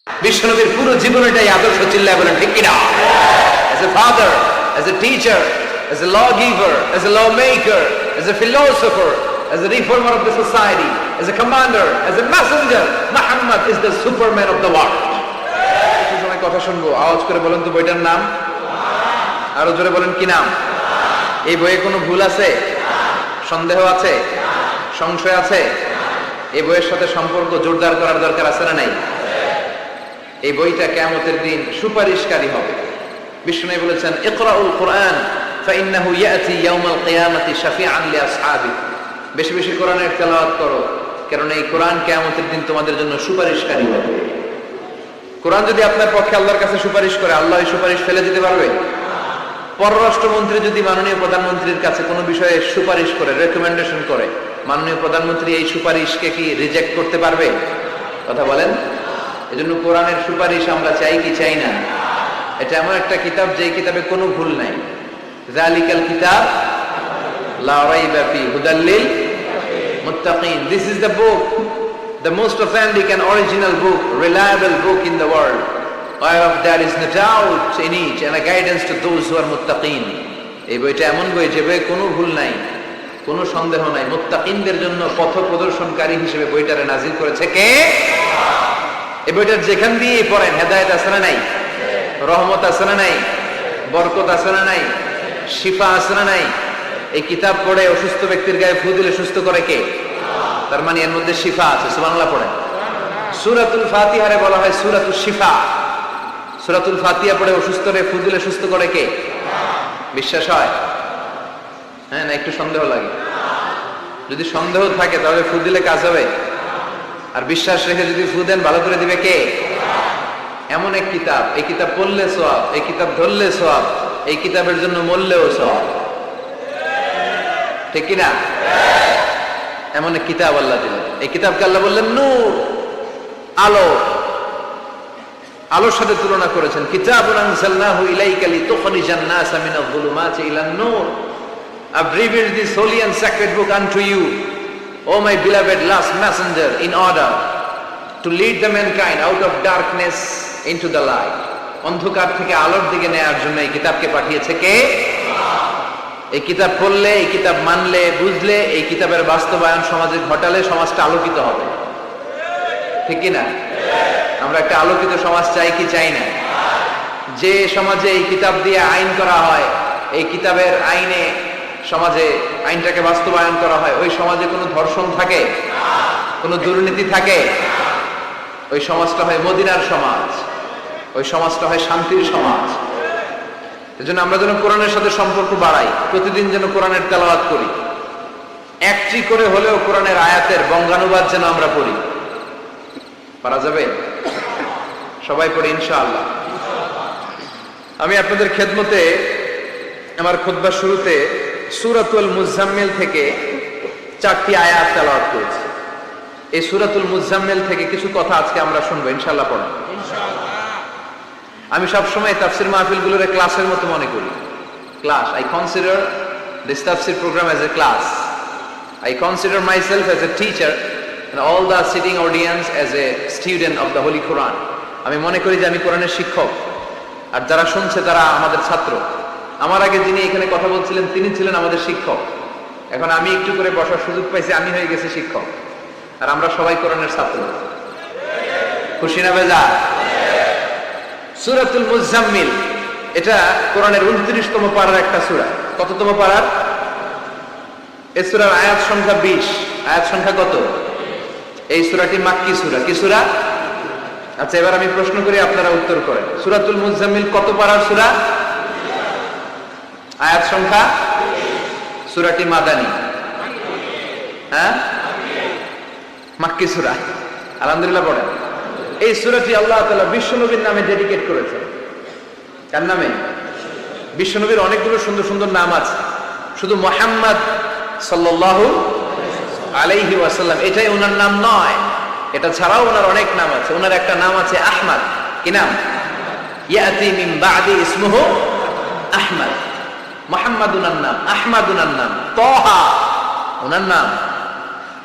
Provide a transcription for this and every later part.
বিশ্বনবীর পুরো জীবনটাই আদর্শ, চিল্লায় বলেন ঠিক কিনা? As a father, as a teacher, as a lawgiver, as a lawmaker, as a philosopher, as a reformer of the society, as a commander, as a messenger, Muhammad is the superman of the world. কিছু সময় কথা শুনবো, আওয়াজ করে বলেন তো বইটার নাম, আরো জোরে বলেন কি নাম? এই বইয়ে কোনো ভুল আছে? সন্দেহ আছে? সংশয় আছে? এই বইয়ের সাথে সম্পর্ক জোরদার করার দরকার আছে না নাই? এই বইটা কিয়ামতের দিন সুপারিশকারী হবে। বিষ্ণু বলেছেন, ইকরাউল কুরআন ফাইন্নাহু ইয়াতি ইয়াউমাল কিয়ামাতি শাফিআন লিআসহাবি। বেশি বেশি কোরআনের তেলাওয়াত করো, কারণ এই কোরআন কিয়ামতের দিন তোমাদের জন্য সুপারিশকারী হবে। কোরআন যদি আপনার পক্ষে আল্লাহর কাছে সুপারিশ করে, আল্লাহ এই সুপারিশ ফেলে দিতে পারবে? পররাষ্ট্রমন্ত্রী যদি মাননীয় প্রধানমন্ত্রীর কাছে কোনো বিষয়ে সুপারিশ করে, রেকমেন্ডেশন করে, মাননীয় প্রধানমন্ত্রী এই সুপারিশকে কি রিজেক্ট করতে পারবে? কথা বলেন। এজন্য কোরআনের সুপারিশ আমরা চাই কি চাই না? এটা এমন একটা কিতাব যে কিতাবে কোনো ভুল নাই। যালিকাল কিতাব লা রাইবা ফি হুদাল লিল মুত্তাকিন। This is the book, the most authentic and original book, reliable book in the world, whereof there is no doubt in it, and a guidance to those who are muttaqin. এই বইটা এমন বই যে বইয়ে কোনো ভুল নাই, কোনো সন্দেহ নাই। মুত্তাকিনদের জন্য পথ প্রদর্শনকারী হিসেবে বইটারে নাজিল করেছে কে? এই বইটার যেখান দিয়ে পড়েন হেদায়েত আছে না নাই? রহমত আছে না নাই? বরকত আছে না নাই? শিফা আছে না নাই? এই কিতাব পড়ে অসুস্থ ব্যক্তির গায়ে ফু দিলে সুস্থ করে কে? তার মানে এর মধ্যে শিফা আছে। সুবহানাল্লাহ পড়েন। সূরাতুল ফাতিহারে বলা হয় সূরাতুশ শিফা। সূরাতুল ফাতিহা পড়ে অসুস্থরে ফু দিলে সুস্থ করে কে? বিশ্বাস হয়? হ্যাঁ, না একটু সন্দেহ লাগে? যদি সন্দেহ থাকে তাহলে ফু দিলে কাজ হবে? আর বিশ্বাস রেখে যদি ফু দেন ভালো করে দিবে কে? এমন এক কিতাব, এই কিতাব পড়লে সওয়াব, এই কিতাব ধরলে সওয়াব, এই কিতাবের জন্য মরলেও সওয়াব। ঠিক কিনা? এমন এক কিতাব আল্লাহ দিলেন। এই কিতাবকে আল্লাহ বললেন নূর, আলো। আলোর সাথে তুলনা করেছেন। কিতাবুন আনজালনাহু ইলাইকা লিতুখরিজান নাসা মিনাল যুলুমাতি ইলান নূর। I've revealed this holy and sacred book unto you, O my beloved last messenger, in order to lead the mankind out of darkness into the light. অন্ধকার থেকে আলোর দিকে নেয়ার জন্য এই কিতাবকে পাঠিয়েছে কে? এই কিতাব পড়লে, এই কিতাব মানলে, বুঝলে, এই কিতাবের বাস্তবায়ন সমাজে ঘটালে সমাজটা আলোকিত হবে। ঠিক কি না? আমরা একটা আলোকিত সমাজ চাই কি চাই না? যে সমাজে এই কিতাব দিয়ে আইন করা হয়, এই কিতাবের আইনে সমাজে আইনটাকে বাস্তবায়ন করা হয়, ওই সমাজে কোনো ধর্ষণ থাকে, কোনো দুর্নীতি থাকে, ওই সমাজটা হয় মদিনার সমাজ, ওই সমাজটা হয় শান্তির সমাজ। এজন্য আমরা যেন কোরআনের সাথে সম্পর্ক বাড়াই, প্রতিদিন যেন কোরআনের তেলাওয়াত করি, একটি করে হলেও কোরআনের আয়াতের বঙ্গানুবাদ যেন আমরা পড়ি। পারা যাবে? সবাই পড়ি ইনশাআল্লাহ। আমি আপনাদের খেদমতে আমার খুতবার শুরুতে সূরাতুল মুজাম্মিল থেকে 4টি আয়াত তেলাওয়াত করেছি। এই সূরাতুল মুজাম্মিল থেকে কিছু কথা আজকে আমরা শুনবো ইনশাআল্লাহ। পড়েন ইনশাআল্লাহ। আমি সবসময় তাফসির মাহফিলগুলোরে ক্লাসের মতো মনে করি। Class, I consider this tafsir program as a class. I consider myself as a teacher and all the sitting audience as a student of the Holy Quran. আমি মনে করি যে আমি কোরআনের শিক্ষক, আর যারা শুনছে তারা আমাদের ছাত্র। আমার আগে যিনি এখানে কথা বলছিলেন তিনি ছিলেন আমাদের শিক্ষক। এখন আমি একটু করে বসার সুযোগ পাইছি, আমি হয়ে গেছি শিক্ষক, আর আমরা সবাই কোরআনের ছাত্র। খুশি না বেজা? সূরাতুল মুজাম্মিল এটা কোরআনের 29তম পারার একটা সূরা। কততম পারার? এই সূরার আয়াত সংখ্যা 20। আয়াত সংখ্যা কত? এই সূরাটি মাক্কি সূরা। কি সূরা? আচ্ছা, এবার আমি প্রশ্ন করি, আপনারা উত্তর করেন। সূরাতুল মুজাম্মিল কত পারার সূরা? আয়াত সংখ্যা? সূরাটি মাদানী। হ্যাঁ, মাক্কি সূরা। আলহামদুলিল্লাহ পড়েন। এই সূরাটি আল্লাহ তাআলা বিশ্বনবীর নামে ডেডিকেট করেছেন। কার নামে? বিশ্বনবীর অনেকগুলো সুন্দর সুন্দর নাম আছে, শুধু মুহাম্মদ সাল্লাল্লাহু আলাইহি ওয়াসাল্লাম এটাই ওনার নাম নয়, এটা ছাড়াও ওনার অনেক নাম আছে। ওনার একটা নাম আছে আহমদ। কি নাম? ইয়াতি মিন বাদি ইসমুহু আহমদ। মুহাম্মদ ওনার নাম, আহমদ ওনার নাম, তাহা ওনার নাম,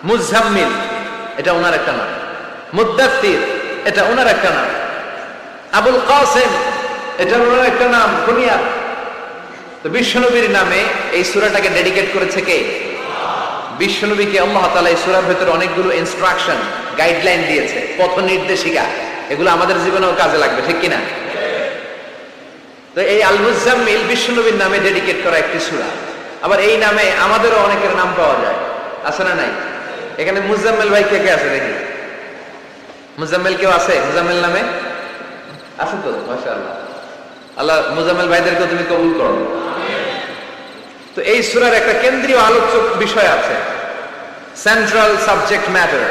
মুজাম্মিল এটা ওনার একটা নাম, মুদ্দাসসির এটা ওনার একটা নাম। আবুল কাসেম, এটার একটা নাম কুনিয়া। তো বিশ্বনবীর নামে এই সূরাটাকে ডেডিকেট করেছে কে? বিশ্বনবীকে আল্লাহ তাআলা এই সূরার ভেতরে অনেকগুলো ইনস্ট্রাকশন, গাইডলাইন দিয়েছে, পথ নির্দেশিকা। এগুলো আমাদের জীবনেও কাজে লাগবে, ঠিক কিনা? তো এই আল মুজাম্মিল বিশ্বনবীর নামে ডেডিকেট করা একটি সূরা। আবার এই নামে আমাদেরও অনেকের নাম পাওয়া যায়, আছে না নাই? এখানে মুজাম্মিল ভাই কে কে আছে দেখি? মুজাম্মিল কেউ আছে মুজাম্মিল নামে? আছে তো, মাশাআল্লাহ। আল্লাহ মুজাম্মিল ভাইদেরকে তুমি কবুল করো। তো এই সূরার একটা কেন্দ্রীয় আলোচ্য বিষয় আছে, central subject matter,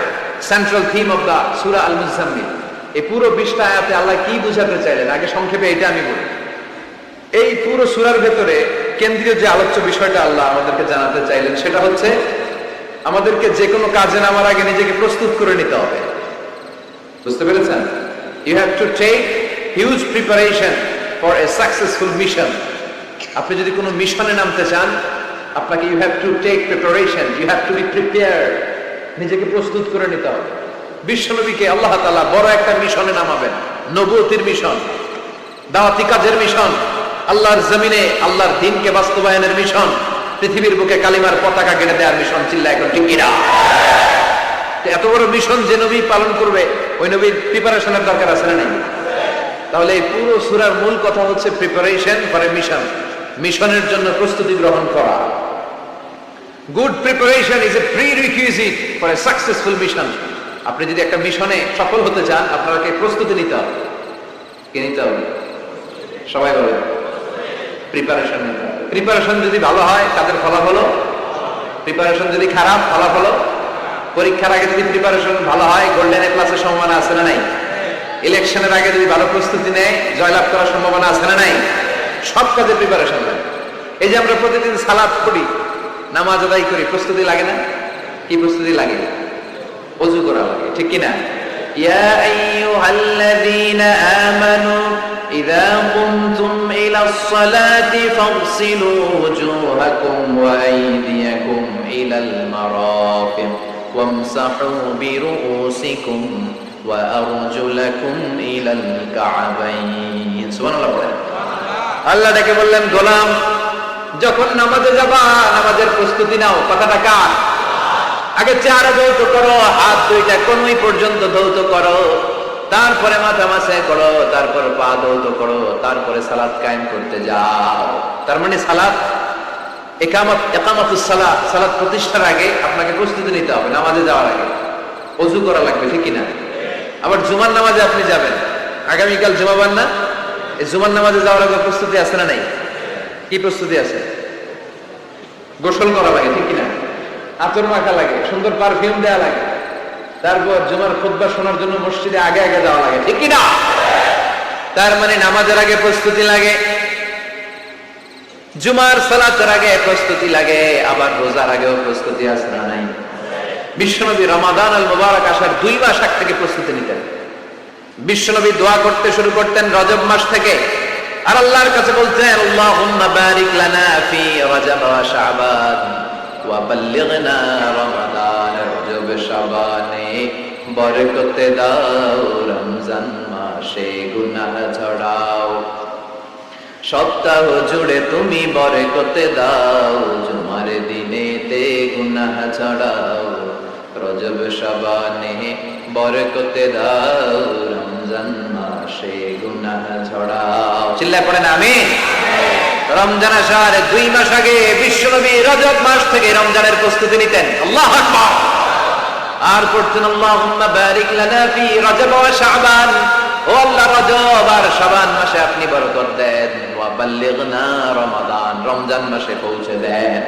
central theme of the সূরা আল মুজাম্মিল। এই পুরো 20টা আয়াতে আল্লাহ কি বোঝাতে চাইলেন, আগে সংক্ষেপে এটা আমি বলি। এই পুরো সূরার ভেতরে কেন্দ্রীয় যে আলোচ্য বিষয়টা আল্লাহ আমাদেরকে জানাতে চাইলেন সেটা হচ্ছে আমাদেরকে যে কোনো কাজে নামার আগে নিজেকে প্রস্তুত করে নিতে হবে। বুঝতে পেরেছেন? You have to take huge preparation for a successful mission. আপনি যদি কোনো মিশনে নামতে চান, আপনাকে you have to take preparation, you have to be prepared. নিজেকে প্রস্তুত করে নিতে হবে। বিশ্বনবীকে আল্লাহ তাআলা বড় একটা মিশনে নামাবেন, নবুয়তির মিশন, দাওয়াতি কাজের মিশন, আল্লাহর জমিনে আল্লাহর দ্বীনকে বাস্তবায়নের মিশন, পৃথিবীর বুকে কালিমার পতাকা গেড়ে দেওয়ার মিশন। চিল্লা এখন ঠিক কিনা? এত বড় মিশন যে নবী পালন করবে, ওই নবীর প্রিপারেশনের দরকার আছে না নাই? তাহলে এই পুরো সূরার মূল কথা হচ্ছে প্রিপারেশন ফর এ মিশন, মিশনের জন্য প্রস্তুতি গ্রহণ করা। Good preparation is a prerequisite for a successful mission. আপনি যদি একটা মিশনে সফল হতে চান, আপনাকে প্রস্তুতি নিতে হবে। কি নিতে হবে? সবাই বলে প্রিপারেশন নিতে হবে। প্রিপারেশন যদি ভালো হয় তাদের ফলাফল, প্রিপারেশন যদি খারাপ ফলাফল। পরীক্ষার আগে যদি প্রিপারেশন ভালো হয়, গোল্ডেন এ প্লাসের সম্ভাবনা আছে না নাই? ইলেকশনের আগে যদি ভালো প্রস্তুতি নেয়, জয়লাভ করার সম্ভাবনা আছে না নাই? সব কাজে প্রিপারেশন লাগে। এই যে আমরা প্রতিদিন সালাত পড়ি, নামাজ আদায় করি, প্রস্তুতি লাগে না? কি প্রস্তুতি লাগে? ওযু করা লাগে, ঠিক কি না? ইয়া আইয়ুহাল্লাযীনা আমানু ইযা কুমতুম ইলাস সালাতি ফাগসিলু ওয়ুজুহাকুম ওয়া আইদিয়াকুম ইলাল মারাফিক ওয়ামসাহু বিরুউসিকুম ওয়া আরজুলাকুম ইলাল কা'বাইন। সুবহানাল্লাহ। আল্লাহ ডেকে বললেন, গোলাম যখন নামাজে যাবা, নামাজের প্রস্তুতি নাও। কথাটা কার? আগে চেহারা ধৌত করো, হাত দুইটা কনুই পর্যন্ত ধৌত করো, তারপরে মাথা মাসে করো, তারপর পা ধৌত করো, তারপরে সালাত কায়েম করতে যাও। তার মানে সালাত ইকামাতুস সালাত, সালাত প্রতিষ্ঠার আগে আপনাকে প্রস্তুতি নিতে হবে। নামাজে যাওয়ার আগে ওযু করা লাগবে, ঠিক কিনা? আবার জুমার নামাজে আপনি যাবেন, আগামীকাল জুমাবার না? এই জুমার নামাজে যাওয়ার আগে প্রস্তুতি আছে না নাই? কি প্রস্তুতি আছে? গোসল করা লাগে, ঠিক কিনা? আতর মাখা লাগে, সুন্দর পারফিউম দেওয়া লাগে, তারপর জুমার খুতবা শোনার জন্য মসজিদে আগে আগে যাওয়া লাগে, ঠিক কিনা? তার মানে নামাজের আগে প্রস্তুতি লাগে, জুমার সালাতের আগে প্রস্তুতি লাগে, আবার রোজার আগেও প্রস্তুতি আছে না নাই? বিশ্বনবী রমাদান আল মুবারক আসার 2 মাস আগ থেকে প্রস্তুতি নিতেন। বিশ্বনবী দোয়া করতে শুরু করতেন রজব মাস থেকে, আর আল্লাহর কাছে বলতেন, আল্লাহুম্মা বারিক লানা ফি রজব ওয়া শাবান ওয়া বাল্লিগনা রমাদান। রজব শাবানে বরকত দাও, রমজান মাসে গুনাহ ঝরাও, সপ্তাহ জুড়ে তুমি বরকত দাও, জুমার দিনেতে গুনাহ ঝরাও, রজব শাবানে বরকত দাও, রমজান মাসে গুনাহ ঝরাও। চিল্লায় পড়েন আমিন। রমজান আসার 2 মাস আগে বিশ্বনবী রজব মাস থেকে রমজানের প্রস্তুতি নিতেন। আল্লাহু আকবার। আর পড়তেন, আল্লাহুম্মা বারিক লানা ফি রজব ওয়া শাবান। ও আল্লাহ, রজব আর শাবান মাসে আপনি বরকত দেন, ওয়া বাল্লিগনা রমাদান, রমজান মাসে পৌঁছে দেন।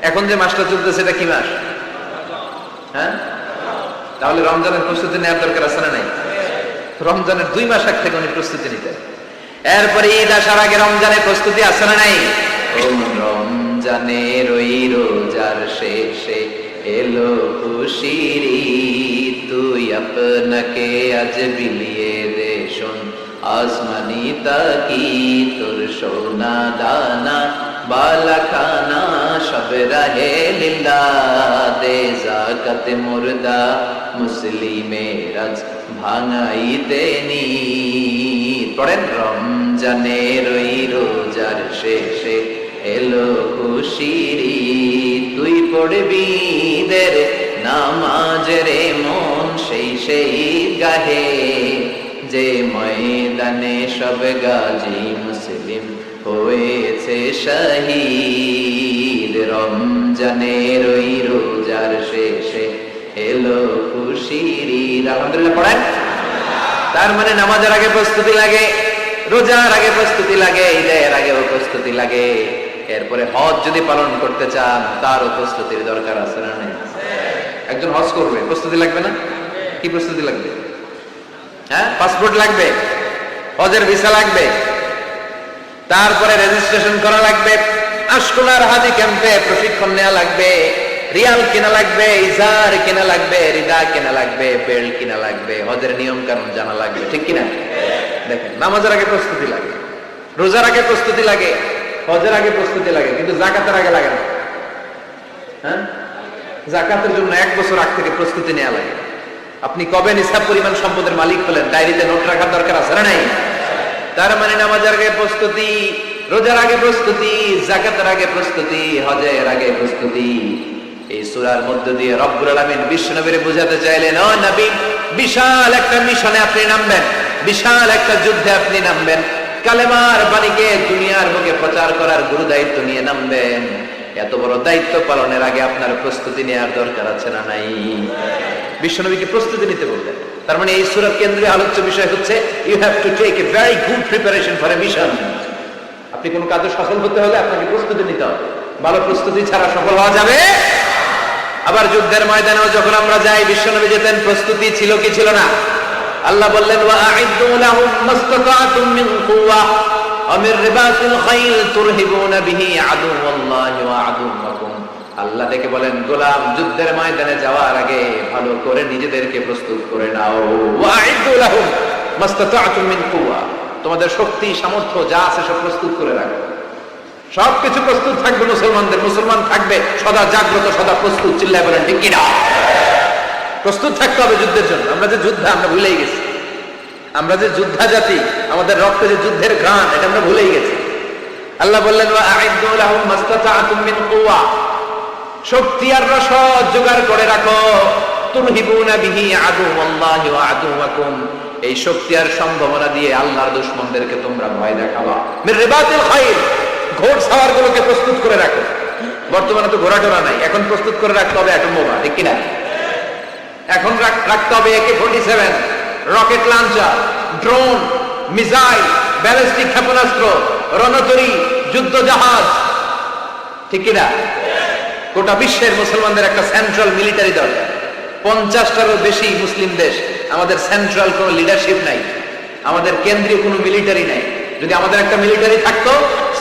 এখন যে মাসটা চলতেছে এটা কি মাস? হ্যাঁ, তাহলে রমজানের প্রস্তুতি নেওয়ার দরকার আছে না নাই? রমজানের 2 মাস আগ থেকে উনি প্রস্তুতি নিতেন। এরপরে ঈদ আসার আগে রমজানের প্রস্তুতি আছে না নাই? রমজানের ওই রোজার শেষে এলো খুশির ঈদ, তুই আপনাকে আজ বিলিয়ে দে শোন আসমানি তাকি, তোর সোনা দানা বালা খানা সব রাহে লিল্লাহ, দে যাকাত মুর্দা মুসলিমের আজ ভাঙাইতে নি, পড়েন, রমজানের ওই রোজার শেষে এলো খুশির ঈদ, তুই পড়বি ঈদের নামাজ রে মন সেই গাহে, যে ময়দানে সব গাজী মুসলিম হয়েছে শহীদ। রমজানের ওই রোজার শেষে এলো খুশির ঈদ। আলহামদুলিল্লাহ পড়েন। তার মানে নামাজের আগে প্রস্তুতি লাগে, রোজার আগে প্রস্তুতি লাগে, ঈদের আগেও প্রস্তুতি লাগে। এরপরে হজ যদি পালন করতে চান তারও প্রস্তুতির দরকার আছে না নেই? একজন হজ করবে, প্রস্তুতি লাগবে না? কি প্রস্তুতি লাগবে? হ্যাঁ, পাসপোর্ট লাগবে, হজের ভিসা লাগবে, তারপরে রেজিস্ট্রেশন করা লাগবে, আশকুলার হাজি ক্যাম্পে প্রশিক্ষণ নেওয়া লাগবে, রিয়াল কিনা লাগবে, ইজার কিনা লাগবে, রিদা কিনা লাগবে, বেল্ট কিনা লাগবে, হজের নিয়ম কানুন জানা লাগবে, ঠিক কিনা? দেখেন, নামাজের আগে প্রস্তুতি লাগে, রোজার আগে প্রস্তুতি লাগে, হজের আগে প্রস্তুতি লাগে, কিন্তু যাকাতের আগে লাগে না। হ্যাঁ, যাকাতের জন্য 1 বছর আগ থেকে প্রস্তুতি নেওয়া লাগে। আপনি কবে নিসাব পরিমাণ সম্পদের মালিক হলেন, ডায়েরিতে নোট রাখার দরকার আছে না নাই? তার মানে নামাজের আগে প্রস্তুতি, রোজার আগে প্রস্তুতি, যাকাতের আগে প্রস্তুতি, হজের আগে প্রস্তুতি। এই সূরার মধ্য দিয়ে রব্বুল আলামিন বিশ্বনবীরে বোঝাতে চাইলেন, ও নবী, বিশাল একটা মিশনে আপনি নামবেন, বিশাল একটা যুদ্ধে আপনি নামবেন, কালেমার বাণীকে দুনিয়ার বুকে প্রচার করার গুরু দায়িত্ব নিয়ে নামবেন। এত বড় দায়িত্ব পালনের আগে আপনার প্রস্তুতি নেওয়ার দরকার আছে না নাই? বিশ্বনবীকে প্রস্তুতি নিতে বললেন। তার মানে এই সূরার কেন্দ্রীয় আলোচ্য বিষয় হচ্ছে you have to take a very good preparation for a mission. আপনি কোন কাজে সফল হতে হলে আপনাকে প্রস্তুতি নিতে হবে, ভালো প্রস্তুতি ছাড়া সফল হওয়া যাবে। আবার যুদ্ধের ময়দানেও যখন আমরা যাই, বিশ্বনবী যেতেন, প্রস্তুতি ছিল কি ছিল না? আল্লাহ বললেন, ওয়া আ'ইদ্দু লাহুম মাসতাতা'তুম মিন কুওয়া ওয়া মির রিবাতিল খাইল তুরহিবুনা বিহি আদুওয়াল্লাহি ওয়া আদুওয়াকুম। আল্লাহ ডেকে বলেন, গোলাম, যুদ্ধের ময়দানে যাওয়ার আগে ভালো করে নিজেদেরকে প্রস্তুত করে নাও। ওয়া আ'ইদ্দু লাহুম মাসতাতা'তুম মিন কুওয়া, তোমাদের শক্তি সামর্থ্য যা আছে সব প্রস্তুত করে রাখো। সবকিছু প্রস্তুত থাকবে মুসলমানদের, মুসলমান থাকবে সদা জাগ্রত, সদা প্রস্তুত। চিল্লায় বলেন ঠিক কিনা? প্রস্তুত থাকতে হবে যুদ্ধের জন্য। আমরা যে যুদ্ধা, আমরা ভুলেই গেছি। আমরা যে যোদ্ধা জাতি, আমাদের রক্তে যে যুদ্ধের ঘ্রাণ, এটা আমরা ভুলেই গেছি। আল্লাহ বললেন, ওয়া আ'ইদ্দু লাহুম মাসতাতা'তুম মিন কুওয়া, শক্তি আর রসদ জোগাড় করে রাখো। তুরহিবুনা বিহি আদুওয়াল্লাহি ওয়া আদুওয়াকুম, এই শক্তি আর সম্ভাবনা দিয়ে আল্লাহর দুশমনদেরকে তোমরা ভয় দেখাবা। মির রিবাতিল খাইল, ঘোড়সাওয়ার গুলোকে প্রস্তুত করে রাখো। বর্তমানে তো ঘোড়া টোড়া নাই, এখন প্রস্তুত করে রাখতে হবে অ্যাটম বোমা, ঠিক কিনা? এখন রাখতে হবে AK-47, rocket launcher, drone, missile, ballistic ক্ষেপণাস্ত্র, রণতরী, যুদ্ধ জাহাজ, ঠিক কিনা? গোটা বিশ্বের মুসলমানদের একটা সেন্ট্রাল মিলিটারি দরকার। 50টারও বেশি মুসলিম দেশ, আমাদের সেন্ট্রাল কোনো লিডারশিপ নাই, আমাদের কেন্দ্রীয় কোনো মিলিটারি নাই। যদি আমাদের একটা মিলিটারি থাকতো,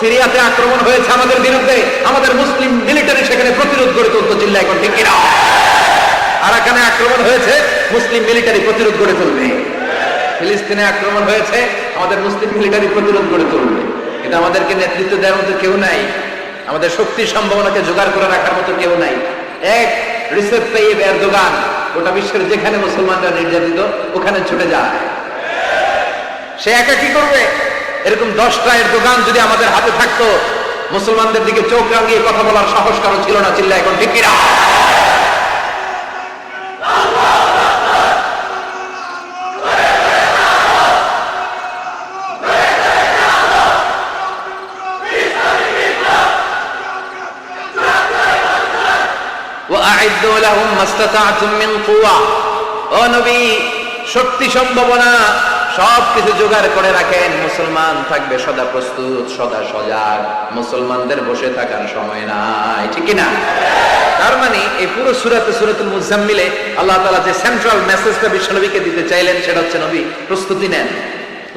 সিরিয়াতে আক্রমণ হয়েছে আমাদের বিরুদ্ধে, আমাদের মুসলিম মিলিটারি সেখানে প্রতিরোধ গড়ে তুলতো। চিল্লা এখন ঠিক কিনা? আরাকানে আক্রমণ হয়েছে, মুসলিম মিলিটারি প্রতিরোধ গড়ে তুলবে। ফিলিস্তিনে আক্রমণ হয়েছে, আমাদের মুসলিম মিলিটারি প্রতিরোধ গড়ে তুলবে। কিন্তু আমাদেরকে নেতৃত্ব দেওয়ার মতো কেউ নাই, আমাদের শক্তি সম্ভাবনাকে জোগাড় করে রাখার মতো কেউ নাই। এক রিসেপ তাইয়িব এরদোগান গোটা বিশ্বের যেখানে মুসলমানরা নির্যাতিত ওখানে ছুটে যায়। সে একা কি করবে? এরকম 10টা এরদোগান যদি আমাদের হাতে থাকতো, মুসলমানদের দিকে চোখ রাঙিয়ে কথা বলার সাহস কারো ছিল না। চিল্লা এখন ঠিক কিনা? ও নবী, শক্তি সম্ভাবনা সবকিছু জোগাড় করে রাখেন। মুসলমান থাকবে সদা প্রস্তুত, সদা সজাগ। মুসলমানদের বসে থাকার সময় নাই, ঠিক কিনা? তার মানে এই পুরো সূরাতুল মুজাম্মিলে আল্লাহ তাআলা যে সেন্ট্রাল মেসেজটা বিশ্বনবীকে দিতে চাইলেন সেটা হচ্ছে, নবী প্রস্তুতি নেন।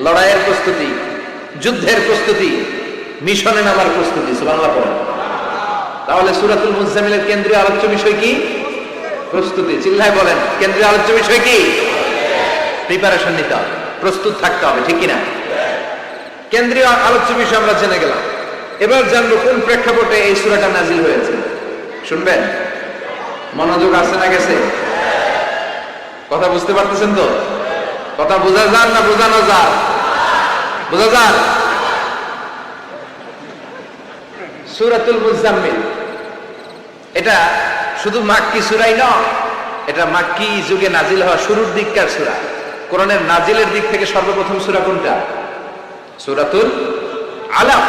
লড়াইয়ের প্রস্তুতি, যুদ্ধের প্রস্তুতি, মিশনে নামার প্রস্তুতি। সুবহানাল্লাহ পড়েন। তাহলে সূরাতুল মুজাম্মিলের কেন্দ্রীয় আলোচ্য বিষয় কি? প্রস্তুতি। চিল্লায় বলেন, কেন্দ্রীয় আলোচ্য বিষয় কি? প্রিপারেশন নিতে হবে, প্রস্তুত থাকতে হবে, ঠিক কিনা? কেন্দ্রীয় আলোচ্য বিষয় আমরা জেনে গেলাম। এবার জানবো কোন প্রেক্ষাপটে এই সূরাটা নাজিল হয়েছে। শুনবেন? মনোযোগ আছে না গেছে? কথা বুঝতে পারতেছেন তো? কথা বোঝা যান না বোঝানো যান? বোঝা যায়? সূরাতুল মুজাম্মিল এটা শুধু মাক্কি সূরাই নয়, এটা মাক্কি যুগে নাজিল হওয়া শুরুর দিককার সূরা। কোরআনের নাজিলের দিক থেকে সর্বপ্রথম সূরা কোনটা? সূরাতুল আলাক।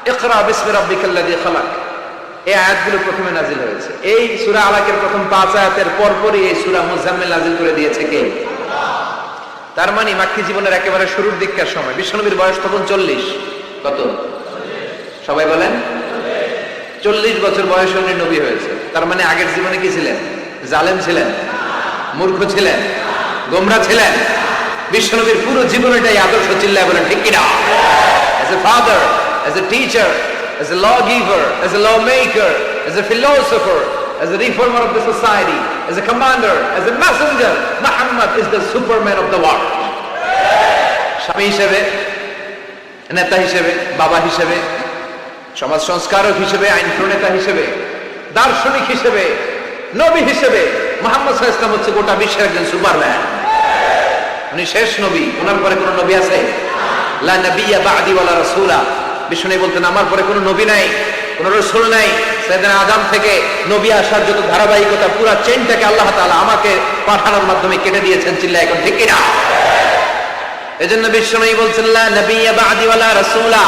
ইকরা বিসমি রাব্বিকাল্লাযী খালাক, এই আয়াতগুলো প্রথমে নাজিল হয়েছে। এই সূরা আলাকের প্রথম 5 আয়াতের পরপরই এই সূরা মুজাম্মিল নাজিল করে দিয়েছে কে? তার মানে মাক্কি জীবনের একেবারে শুরুর দিককার সময়। বিশ্বনবীর বয়স তখন 40। কত? সবাই বলেন। 40 বছর বয়সে উনি নবী হয়েছে। তার মানে আগের জীবনে কি ছিলেন? জালেম ছিলেন, মূর্খ ছিলেন, গোমরা ছিলেন। বিশ্বনবীর পুরো জীবনটাই আদর্শ, চিল্লায় বলেন ঠিক কিনা? As a father, as a teacher, as a lawgiver, as a lawmaker, as a philosopher, as a reformer of the society, as a commander, as a messenger, Muhammad is the superman of the world. স্বামী হিসেবে, নেতা হিসেবে, বাবা হিসেবে, সমাজ সংস্কারক হিসেবে, আইন প্রণেতা হিসেবে, দার্শনিক হিসেবে, নবী হিসেবে মুহাম্মদ সাল্লাল্লাহু আলাইহি ওয়াসাল্লাম হচ্ছে গোটা বিশ্বের একজন সুপারম্যান। উনি শেষ নবী। ওনার পরে কোন নবী আছে? লা নাবিয়্যা বা'দি ওয়ালা রাসূলা। বিষ্ণু বলতেন আমার পরে কোনো নবী নাই, কোনো রাসূল নাই। সাইয়েদনা আদম থেকে নবী আসার যত ধারাবাহিকতা, পুরো চেইনটাকে আল্লাহ তাআলা আমাকে পাঠানোর মাধ্যমে কেটে দিয়েছেন। চিল্লায় এখন ঠিক কিনা? এজন্য বিষ্ণু বলছেন লা নাবিয়্যা বা'দি ওয়ালা রাসূলা,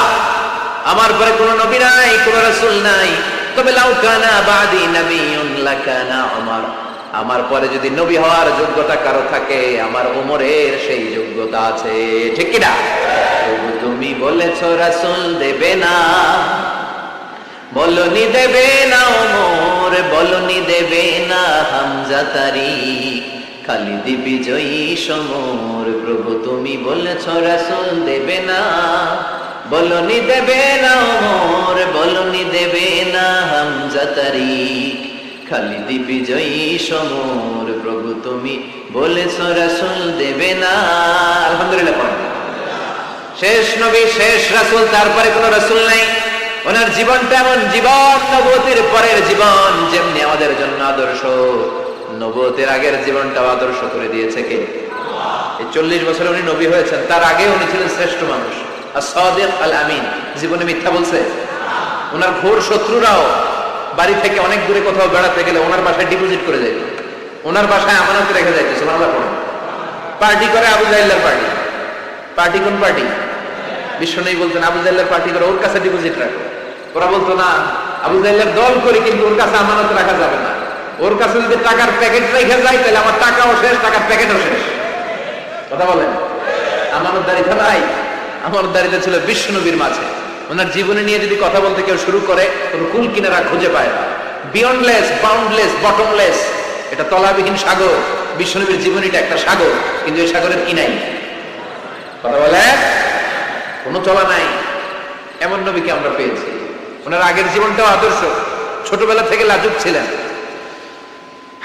আমার পরে কোনো নবী নাই, কোনো রাসূল নাই। তবে লাউ কানা বা'দি নাবিয়্যুন লাকানা উমর, আমার পরে যদি নবী হওয়ার যোগ্যতা কারো থাকে, আমার ওমরের সেই যোগ্যতা আছে। ঠিক কিনা? তুমি বলেছো রাসূল দেবে না, বলনি দেবে না ওমর, বলনি দেবে না হামজা তারিক, খালিদ বিজয়ী সমর। প্রভু তুমি বলেছো রাসূল দেবে না, বলনি দেবে না ওমর, বলনি দেবে না হামজা তারিক, খালিদ বিজয়ী সমর। প্রভু তুমি বলেছো রাসূল দেবে না। আলহামদুলিল্লাহ পড়েন। শেষ নবী, শেষ রাসূল, তারপরে কোনো রাসূল নাই। ওনার জীবনটা এমন জীবন, নবুয়তের পরের জীবন যেমনি আমাদের জন্য আদর্শ, নবুয়তের আগের জীবনটাও আদর্শ করে দিয়েছে কে? এই 40 বছরে উনি নবী হয়েছেন। তার আগে উনি ছিলেন শ্রেষ্ঠ মানুষ, as-সাদিক আল-আমিন। জীবনে মিথ্যা বলছে? ওনার ঘোর শত্রুরাও বাড়ি থেকে অনেক দূরে কোথাও বেড়াতে গেলে ওনার বাসায় ডিপোজিট করে যাইত, ওনার বাসায় আমানত রেখে যাইত। সুবহানাল্লাহ পড়েন। পার্টি করে আবু জাহেলের পার্টি। পার্টি কোন পার্টি? বিশ্বনবী বলতেন আবু জাহেলের পার্টি করে ওর কাছে ডিপোজিট রাখো। ওরা বলতো না, আবু জাহেলের দল করি কিন্তু ওর কাছে আমানত রাখা যাবে না। ওর কাছে যদি টাকার প্যাকেট রেখে যায় তাহলে আমার টাকাও শেষ, টাকার প্যাকেটও শেষ। কথা বলেন। আমানতদারিতা নাই। আমানতদারিতা ছিল বিশ্বনবীর মাঝে। ওনার জীবনী নিয়ে যদি কথা বলতে কেউ শুরু করে, কোন কুল কিনারা খুঁজে পায় না। বিয়ন্ডলেস, বাউন্ডলেস, বটমলেস, এটা তলাবিহীন সাগর। বিশ্বনবীর জীবনীটা একটা সাগর, কিন্তু এই সাগরের কি নাই? কথা বলে কোনো চলা নাই। এমন নবীকে আমরা পেয়েছি। ওনার আগের জীবনটাও আদর্শ। ছোটবেলা থেকে লাজুক ছিলেন।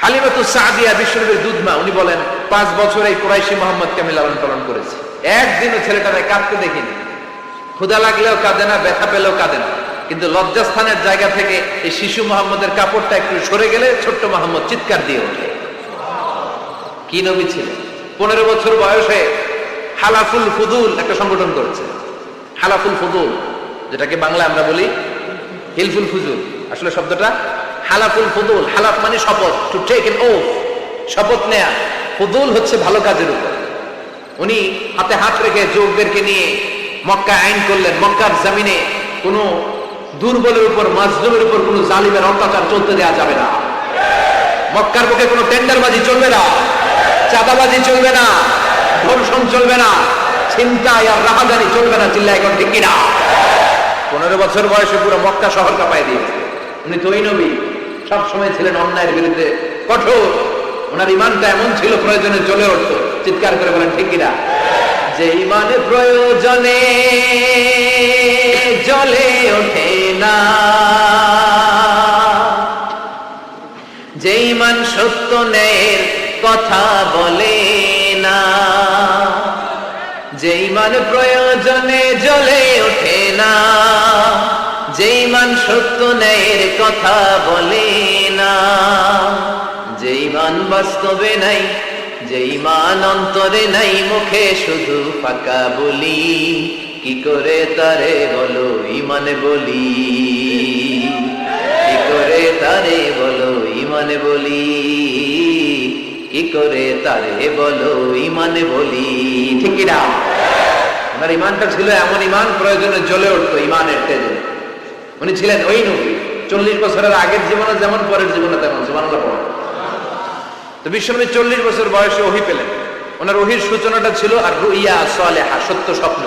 হালিমাতুস সাদিয়া বিশ্বনবীর দুধমা, উনি বলেন 5 বছর এই কুরাইশি মুহাম্মদকে আমি লালন পালন করেছি। একদিনও ছেলেটারে কাঁদতে দেখিনি। ক্ষুধা লাগলেও কাঁদে না, ব্যথা পেলেও কাঁদে না। কিন্তু লজ্জাস্থানের জায়গা থেকে এই শিশু মুহাম্মদের কাপড়টা একটু সরে গেলে ছোট্ট মুহাম্মদ চিৎকার দিয়ে ওঠে। কি নবী ছিলেন! 15 বছর বয়সে হালাফুল ফুদুল একটা সংগঠন করেছে। হালাফুল ফুদুল, যেটাকে বাংলা আমরা বলি হিলফুল ফুজুল। আসলে শব্দটা হালাফুল ফুদুল। হালাফ মানে শপথ, টু টেক এন ওথ, শপথ নেয়া। ফুদুল হচ্ছে ভালো কাজের উপর। উনি হাতে হাত রেখে যুবকদেরকে নিয়ে মক্কা আইন করলেন। মক্কার জমিনে কোনো দুর্বলের উপর, মাজলুমের উপর কোনো জালিমের অত্যাচার চলতে দেওয়া যাবে না। মক্কার বুকে কোনো টেন্ডারবাজি চলবে না, চাঁদাবাজি চলবে না, ধর্ষণ চলবে না, ছিনতাই আর রাহাজানি চলবে না। চিল্লায় এখন ঠিক কিনা? 15 বছর বয়সে পুরো মক্কা শহর কাঁপায় দিয়েছে। উনি তো ওই নবী, সবসময় ছিলেন অন্যায়ের বিরুদ্ধে কঠোর। ওনার ইমানটা এমন ছিল প্রয়োজনে জ্বলে উঠত। চিৎকার করে বলেন ঠিক কিনা? যে ইমানে প্রয়োজনে জ্বলে ওঠে না, যে ইমান সত্য ন্যায়ের কথা বলে না, যে ইমান প্রয়োজনে জ্বলে ওঠে না, যে ইমান সত্য ন্যায়ের কথা বলে না, যে ইমান বাস্তবে নাই, যে ঈমান অন্তরে নাই মুখে শুধু ফাঁকা বলি, কি করে তারে বলো ঈমান বলি, কি করে তারে বলো ঈমান বলি, কি করে তারে বলো ঈমান বলি। ঠিক না? ওনার ঈমানটা ছিল এমন ঈমান, প্রয়োজনে জ্বলে উঠতো ঈমানের তেজে। উনি ছিলেন ওই নবী, 40 বছরের আগের জীবনে যেমন পরের জীবনে তেমন। সুবহানাল্লাহ পড়ো। তো বিশ্বনবী 40 বছর বয়সে ওহী পেলেন। ওনার ওহীর সূচনাটা ছিল আর রুইয়া সালেহা, সত্য স্বপ্ন।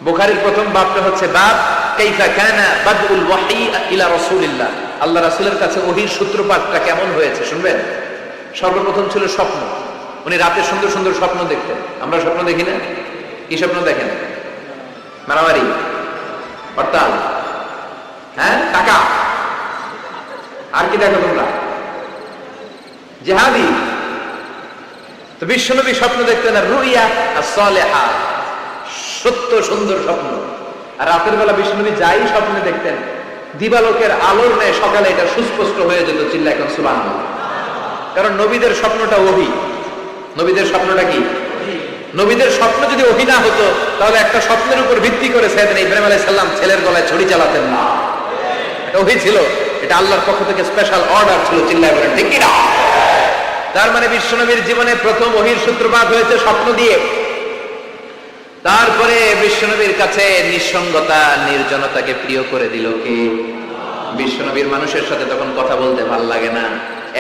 বুখারীর প্রথম বাবটা হচ্ছে বাব কাইফা কানা বাদউল ওয়াহী ইলা রাসূলিল্লাহ, আল্লাহ রাসূলের কাছে ওহীর সূত্রপাতটা কেমন হয়েছে শুনবেন। সর্বপ্রথম ছিল স্বপ্ন। উনি রাতে সুন্দর সুন্দর স্বপ্ন দেখতেন। আমরা স্বপ্ন দেখি না? কি স্বপ্ন দেখেন? মারামারি, হরতাল, হ্যাঁ, টাকা, আর কি দেখো তোমরা? জিহাদি। তো বিশ্বনবী স্বপ্ন দেখতেন আর রুইয়া সালেহা, সত্য সুন্দর স্বপ্ন। আর রাতের বেলা বিশ্বনবী যাই স্বপ্নে দেখতেন, দিবালোকের আলোর ন্যায় সকালে এটা সুস্পষ্ট হয়ে যেত। চিল্লা এখন সুবহানাল্লাহ। কারণ নবীদের স্বপ্নটা ওহী। নবীদের স্বপ্নটা কি? নবীদের স্বপ্ন যদি ওহী না হতো, তাহলে একটা স্বপ্নের উপর ভিত্তি করে সাইয়েদনা ইব্রাহিম আলাইহিস সালাম ছেলের গলায় ছড়ি চালাতেন না। এটা ওহী ছিল, এটা আল্লাহর পক্ষ থেকে স্পেশাল অর্ডার ছিল। চিল্লায় বলেন ঠিক কি না? তার মানে বিশ্বনবীর জীবনে প্রথম ওহীর সূত্রপাত হয়েছে স্বপ্ন দিয়ে। তারপরে বিশ্বনবীর কাছে নিঃসঙ্গতা, নির্জনতাকে প্রিয় করে দিল কে? বিশ্বনবীর মানুষের সাথে তখন কথা বলতে ভাল লাগে না,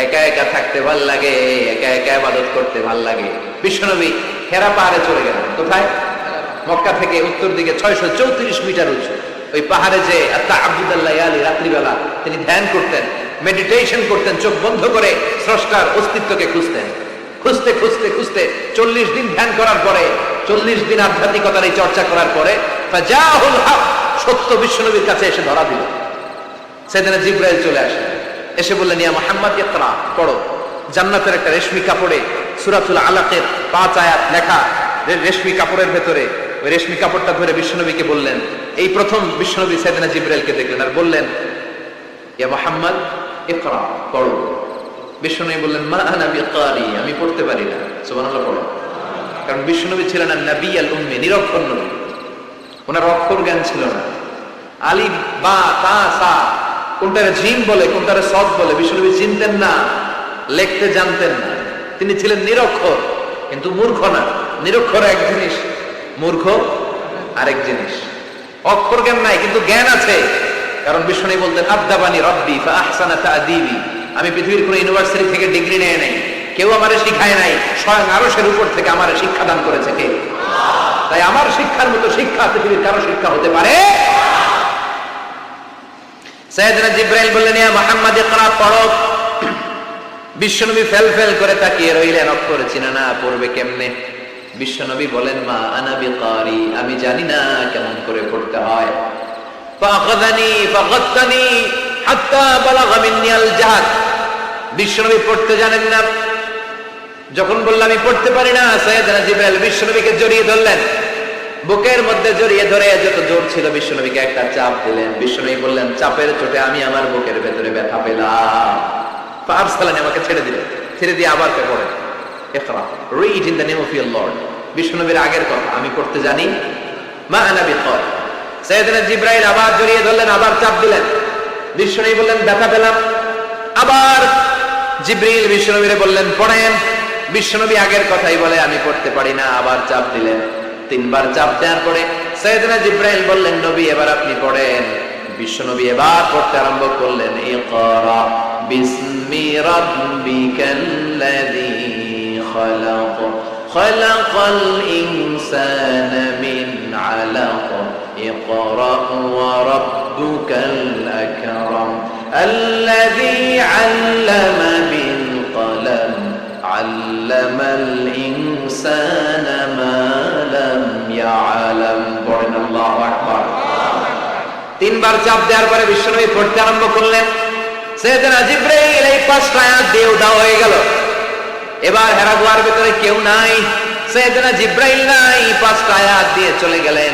একা একা থাকতে ভাল লাগে, একা একা ইবাদত করতে ভাল লাগে। বিশ্বনবী হেরা পাহাড়ে চলে গেলেন। কোথায়? মক্কা থেকে উত্তর দিকে 634 মিটার উঁচু ওই পাহাড়ে যে তাআব্বুদাল লায়ালি, রাত্রিবেলা তিনি ধ্যান করতেন, মেডিটেশন করতেন, চোখ বন্ধ করে স্রষ্টার অস্তিত্বকে খুঁজতেন। খুঁজতে খুঁজতে খুঁজতে 40 দিন ধ্যান করার পরে, 40 দিন আধ্যাত্মিকতার এই চর্চা করার পরে ফাজাহুল হক, সত্য বিশ্বনবীর কাছে এসে ধরা দিল। সাইয়েদনা জিবরাইল চলে আসে, এসে বললেন ইয়া মুহাম্মদ ইকরা, পড়ো। জান্নাতের একটা রেশমি কাপড়ে সূরাতুল আলাকের 5 আয়াত লেখা, রেশমি কাপড়ের ভেতরে। ওই রেশমি কাপড়টা ধরে বিশ্বনবীকে বললেন, এই প্রথম বিশ্বনবী সাইয়েদনা জিবরাইলকে দেখলেন আর বললেন ইয়া মুহাম্মদ ইকরা, পড়ো। বিশ্বনবী বললেন মা আনা বিকারি, আমি পড়তে পারি না। সুবহানাল্লাহ পড়ো। কারণ বিশ্বনবী ছিলেন নবী আল উম্মি, নিরক্ষর নবী। ওনার অক্ষর জ্ঞান ছিল না। আলিফ বা তা সা কোনটারে জিম বলে কোনটারে সদ বলে বিশ্বনবী চিনতেন না, লিখতে জানতেন না। তিনি ছিলেন নিরক্ষর, কিন্তু মূর্খ না। নিরক্ষর এক জিনিস, মূর্খ আরেক জিনিস। অক্ষর জ্ঞান নাই কিন্তু জ্ঞান আছে। কারণ বিশ্বনবী বলতেন আদাবানি রব্বি ফা আহসানা তা'দীবি, আমি পৃথিবীর কোন ইউনিভার্সিটি থেকে ডিগ্রি নেয় নাই, কেউ আমারে শিখায় নাই, স্বয়ং আরশের উপর থেকে আমারে শিক্ষাদান করেছে কে? তাই আমার শিক্ষার মতো শিক্ষা পৃথিবীর কারো শিক্ষা হতে পারে। সাইয়েদনা জিবরাইল বললেন ইয়া মুহাম্মদ ইকরা, পড়ো। বিশ্বনবী ফেল ফেল করে তাকিয়ে রইলেন, অক্ষর চিনা না, পড়বে কেমনে? বিশ্বনবী বলেন মা আনা বিকারি, আমি জানি না কেমন করে পড়তে হয়। ফাআখাযানি ফাগাত্তানি হাত্তা বালাগা মিন্নি আল জাহাদ, বিশ্বনবী পড়তে জানেন না। যখন বললাম আমি পড়তে পারি না, সাইয়েদনা জিবরাইল বিশ্বনবীকে জড়িয়ে ধরলেন, বুকের মধ্যে জড়িয়ে ধরে যত জোর ছিল বিশ্বনবীকে একটা চাপ দিলেন। বিশ্বনবী বললেন চাপের চোটে আমি আমার বুকের ভেতরে ব্যথা পেলাম। ফারসালানি, আমাকে ছেড়ে দিলেন। ছেড়ে দিয়ে আবার পড়েন ইকরা, read in the name of your lord. বিশ্বনবীর আগের কথা, আমি পড়তে জানি, মা আনা বিকারি। সাইয়েদনা জিবরাইল আবার জড়িয়ে ধরলেন, আবার চাপ দিলেন। বিশ্বনবী বললেন ব্যথা পেলাম। আবার জিবরিল বিশ্বনবীরে বললেন পড়েন। বিশ্বনবী আগের কথাই বলে আমি পড়তে পারি না, আবার চাপ দিলেন। 3 বার চাপ দেওয়ার পরে সাইয়েদনা জিবরাইল বললেন নবী এবার আপনি পড়েন। বিশ্বনবী এবার পড়তে আরম্ভ করলেন ইকরা বিসমি রাব্বিকাল্লাযী খালাক খালাকাল ইনসানা মিন আলাক ইকরা ওয়া রাব্বুকাল আকরাম আল্লাযী আল্লামা বিল কলম আল্লামাল ইনসানা মা লাম ইয়ালাম। পড়েন আল্লাহু আকবার। 3 বার চাপ দেওয়ার পরে বিশ্বনবী পড়তে আরম্ভ করলেন। সাইয়েদনা জিবরাইল এই 5টা আয়াত দিয়ে উধাও হয়ে গেল। এবার হেরা গুহার ভিতরে কেউ নাই, সাইয়েদনা জিবরাইল নাই, 5টা আয়াত দিয়ে চলে গেলেন।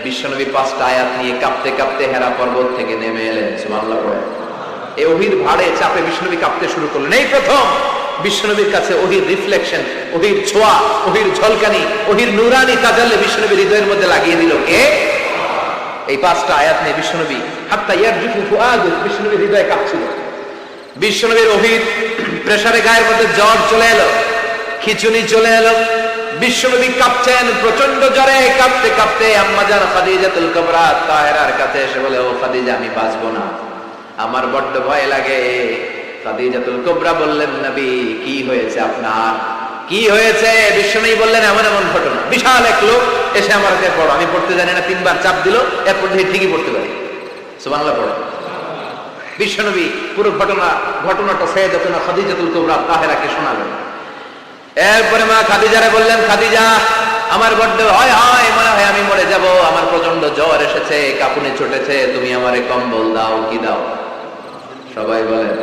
বিশ্বনবী 5টা আয়াত নিয়ে কাঁপতে কাঁপতে হেরা পর্বত থেকে নেমে এলেন। সুবহানাল্লাহ। এই ওহীর ভারে চাপে বিশ্বনবী কাঁপতে শুরু করলেন। এই প্রথম বিশ্বনবীর কাছে ওহির রিফ্লেকশন, ওহির ছোঁয়া, ওহির ঝলকানি, ওহির নুরানি তাজাল্লি বিশ্বনবীর হৃদয়ের মধ্যে লাগিয়ে দিল কে? এই 5টা আয়াত নিয়ে বিশ্বনবী হাত্তা ইয়ারজুফু ফুআদু, বিশ্বনবীর হৃদয় কাঁপছিল। বিশ্বনবীর ওহির প্রেসারে গায়ের মধ্যে জ্বর চলে এলো, খিচুনি চলে এলো, বিশ্বনবী কাঁপছেন প্রচন্ড জ্বরে। কাঁপতে কাঁপতে আম্মা জান খাদিজাতুল কুবরা তাহেরার কাছে এসে বলে, ও খাদিজা, আমি বাঁচবো না, আমার বড্ড ভয় লাগে। খাদিজাতুল কুবরা বললেন, নবী কি হয়েছে আপনার, কি হয়েছে? বিশ্বনবী বললেন, এমন এমন ঘটনা। বিশাল এক লোক এসে আমার কাছে পড়ো, আমি পড়তে জানি না, 3বার চাপ দিল, এরপর থেকে ঠিকই পড়তে পারি। সুবহানাল্লাহ পড়ো। বিশ্বনবী পুরো ঘটনাটা সাইয়েদাতুনা খাদিজাতুল কুবরা তাহেরাকে শোনালেন। এরপরে মা খাদিজারে বললেন, খাদিজা, আমার বড্ড ভয় হয়, মনে হয় আমি মরে যাব, আমার প্রচন্ড জ্বর এসেছে, কাঁপুনি ছুটেছে, তুমি আমারে কম্বল দাও। কি দাও? সবাই বলেন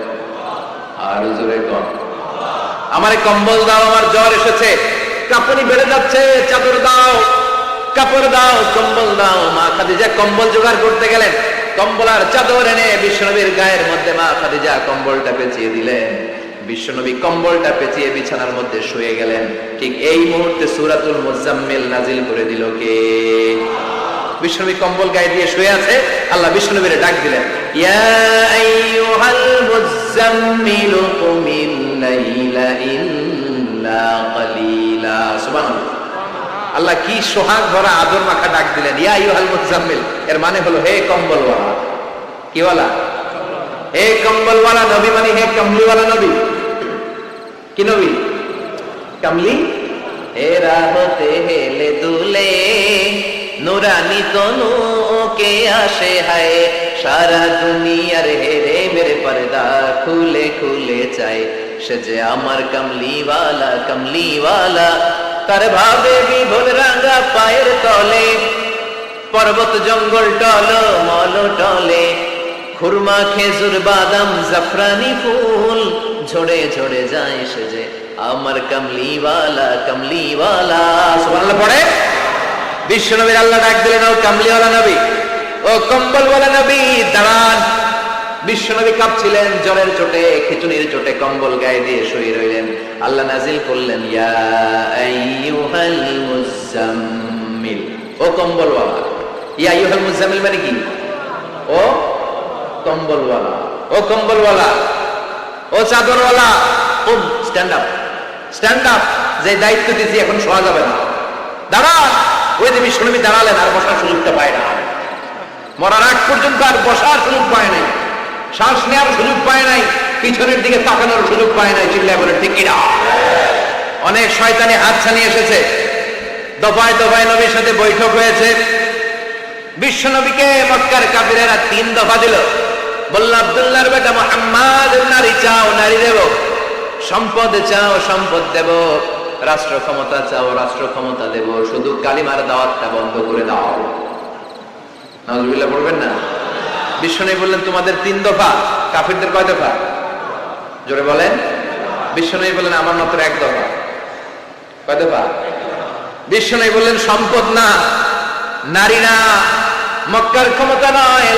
আর জোরে কম, আমারে কম্বল দাও, আমার জ্বর এসেছে, কাঁপুনি বেড়ে যাচ্ছে, চাদর দাও, কাপড় দাও, কম্বল দাও। মা খাদিজা কম্বল জোগাড় করতে গেলেন, কম্বল আর চাদর এনে বিশ্বনবীর গায়ের মধ্যে মা খাদিজা কম্বলটা পেঁচিয়ে দিলেন। বিশ্বনবী কম্বলটা পেঁচিয়ে বিছানার মধ্যে শুয়ে গেলেন। ঠিক এই মুহূর্তে সূরাতুল মুজাম্মিল নাজিল করে দিল কে? বিশ্বনবী কম্বল গায়ে দিয়ে শুয়ে আছে, আল্লাহ বিশ্বনবীরে ডাক দিলেন, ইয়া আইয়ুহাল মুজাম্মিল কুমিল লাইলা ইল্লা কালিলা। সুবহানাল্লাহ। আল্লাহ কি সোহাগ ভরা আদর মাখা ডাক দিলেন, ইয়া আইয়ুহাল মুজাম্মিল। এর মানে হলো, হে কম্বলওয়ালা। কি ওয়ালা? হে কম্বলওয়ালা নবী, মানে হে কমলিওয়ালা নবী। কি নবী? কমলি। হে রাহতে হেলে দুলে নুরানি তনু কে আসে হায়, সারা দুনিয়ার হেরে মেরে পর্দা খুলে খুলে চায়, সে যে আমার কমলিওয়ালা, কমলিওয়ালা। তার ভাবে বিভোর রাঙা পায়ের তলে, পর্বত জঙ্গল টল মল টলে, খুরমা খেজুর বাদাম জাফরানি ফুল ঝরে ঝরে যায়, সে যে আমার কমলিওয়ালা, কমলিওয়ালা। সুবহানাল্লাহ পড়ে বিশ্বনবীর আল্লাহ ডাক দিলেন, ও কমলিওয়ালা নবী, ও কম্বলওয়ালা নবী, দাঁড়ান। বিশ্বনবী কাঁপছিলেন জ্বরের চোটে, খিচুনির চোটে, কম্বল গায়ে দিয়ে শুয়ে রইলেন। আল্লাহ নাজিল করলেন, ইয়া আইয়ুহাল মুজাম্মিল, ও কম্বলওয়ালা। ইয়া আইয়ুহাল মুজাম্মিল মানে কি? ও কম্বলওয়ালা, ও কম্বলওয়ালা, ও চাদরওয়ালা, ও স্ট্যান্ড আপ, স্ট্যান্ড আপ। যে দায়িত্ব দিয়েছি এখন শোয়া যাবে না, দাঁড়ান। ওই যে বিশ্বনবী দাঁড়ালেন, আর বসার সুযোগটা পায় না। মরার আগ পর্যন্ত আর বসার সুযোগ পায় নাই, শ্বাস নেওয়ার সুযোগ পায় নাই, পিছনের দিকে তাকানোর সুযোগ পায় নাই। চিল্লায় বলে ঠিক কিনা? অনেক শয়তানি হাতছানি এসেছে, দফায় দফায় নবীর সাথে বৈঠক হয়েছে। বিশ্বনবীকে মক্কার কাফিরেরা 3 দফা দিল। বলল, আব্দুল্লাহর বেটা মুহাম্মদ, নারী চাও, নারী দেব, সম্পদ চাও, সম্পদ দেব, রাষ্ট্র ক্ষমতা চাও, রাষ্ট্র ক্ষমতা দেব, শুধু কালিমার দাওয়াতটা বন্ধ করে দাও। নাউজুবিল্লাহ পড়বেন না? বিশ্বনবী বললেন, তোমাদের 3 দফা, কাফিরদের কয় দফা? জোরে বলেন। বিশ্বনবী বললেন, আমার মাত্র 1 দফা। কয় দফা? বিশ্বনবী বললেন, সম্পদ না, নারী না, মক্কার ক্ষমতা নয়,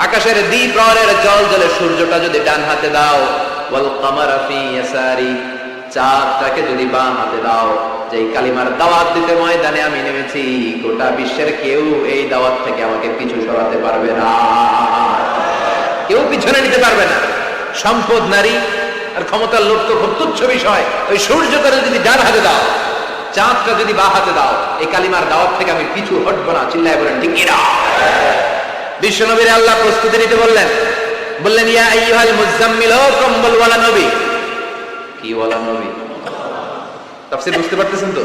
আকাশের দ্বিপ্রহরের জল জলে সূর্যটা যদি ডান হাতে দাও, ওয়াল কামারা ফি ইয়াসারি, চাঁদটাকে যদি বাম হাতে দাও। যেই কালিমার দাওয়াত দিতে ময়দানে আমি নেমেছি, গোটা বিশ্বের কেউ এই দাওয়াত থেকে আমাকে পিছু সরাতে পারবে না, কেউ পিছনে নিতে পারবে না। সম্পদ, নারী আর ক্ষমতার লোভ তো খুব তুচ্ছ বিষয়। ওই সূর্যটা যদি ডান হাতে দাও, চাঁদটা যদি বা হাতে দাও, এই কালিমার দাওয়াত থেকে আমি পিছু হটবো না। চিল্লায় বলেন ঠিক কিনা? বিশ্বনবীর আল্লাহ প্রস্তুতি নিতে বললেন, বললেন, ইয়া আইয়ুহাল মুজাম্মিল, ও কম্বলওয়ালা নবী। কি ওয়ালা নবী? তাফসীর বুঝতে পারতেছেন তো?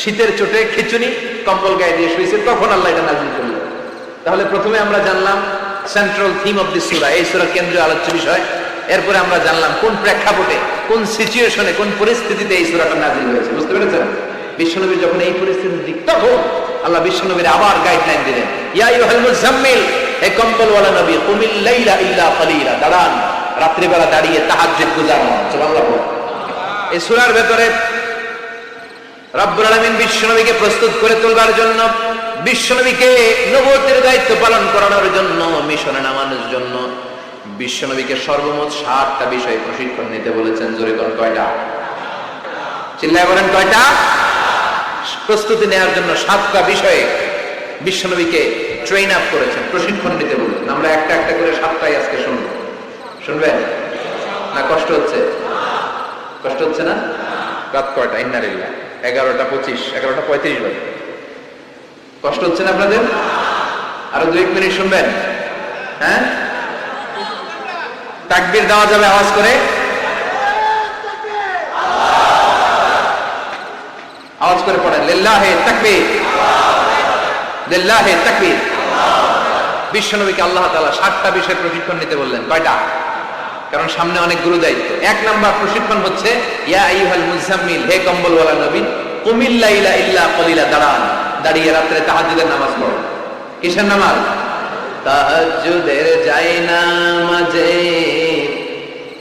শীতের চোটে খিচুনি, কম্বল গায়ে দিয়ে শুয়েছে, তখন আল্লাহ এটা নাযিল করলেন। তাহলে প্রথমে আমরা জানলাম সেন্ট্রাল থিম অফ দিস সূরা, এই সূরার কেন্দ্রীয় আলোচ্য বিষয়। এরপরে আমরা জানলাম কোন প্রেক্ষাপটে, কোন সিচুয়েশনে, কোন পরিস্থিতিতে এই সূরাটা নাযিল হয়েছে। বুঝতে পেরেছেন? বিশ্বনবী যখন এই পরিস্থিতির দিক, তখন আল্লাহ বিশ্বনবীর আবার গাইডলাইন দিলেন, ইয়া আইয়ুহাল মুজাম্মিল, হে কম্বলওয়ালা নবী, কুমিল লাইলা ইল্লা কালিলা, দাঁড়ান, রাত্রিবেলা দাঁড়িয়ে তাহাজ্জুদ গুজারুন। সুবহানাল্লাহ। এই সূরার ভেতরে রব্বুল আলামিন বিশ্বনবীকে প্রস্তুত করে তোলবার জন্য, বিশ্বনবীকে নবুয়তের দায়িত্ব পালন করানোর জন্য, মিশনে নামানোর জন্য বিশ্বনবীকে সর্বমোট 60টা বিষয়ে প্রশিক্ষণ নিতে বলেছেন। জোরে কোন কয়টা? চিল্লায় বলেন কয়টা? প্রস্তুতি নেওয়ার জন্য 7টা বিষয়ে বিশ্বনবীকে ট্রেন আপ করেছেন, প্রশিক্ষণ নিতে বলেছেন। আমরা একটা একটা করে 7টাই আজকে শুনবো। শুনবেন না? কষ্ট হচ্ছে? কষ্ট হচ্ছে না? রাত কয়টা? ইন্নালিল্লাহ, 11:25, 11:35 বাজে। কষ্ট হচ্ছে না আপনাদের? আরো 2-1 মিনিট শুনবেন? হ্যাঁ, তাকবীর দেওয়া যাবে আওয়াজ করে? আওয়াজ করে পড়েন, লিল্লাহে তাকবীর, লিল্লাহে তাকবীর। বিশ্বনবীকে আল্লাহ তাআলা 7টা বিষয়ে প্রশিক্ষণ নিতে বললেন। কয়টা? কারণ সামনে অনেক গুরু দায়িত্ব। 1 নাম্বার প্রশিক্ষণ হচ্ছে ইয়া আইয়ুহাল মুজাম্মিল, হে কম্বলওয়ালা নবী, কুমিল লাইলা ইল্লা কলিলা, দাঁড়িয়ে রাত্রে তাহাজ্জুদের নামাজ পড়ো। কিসের নামাজ? তাহাজ্জুদের যায় নামাজে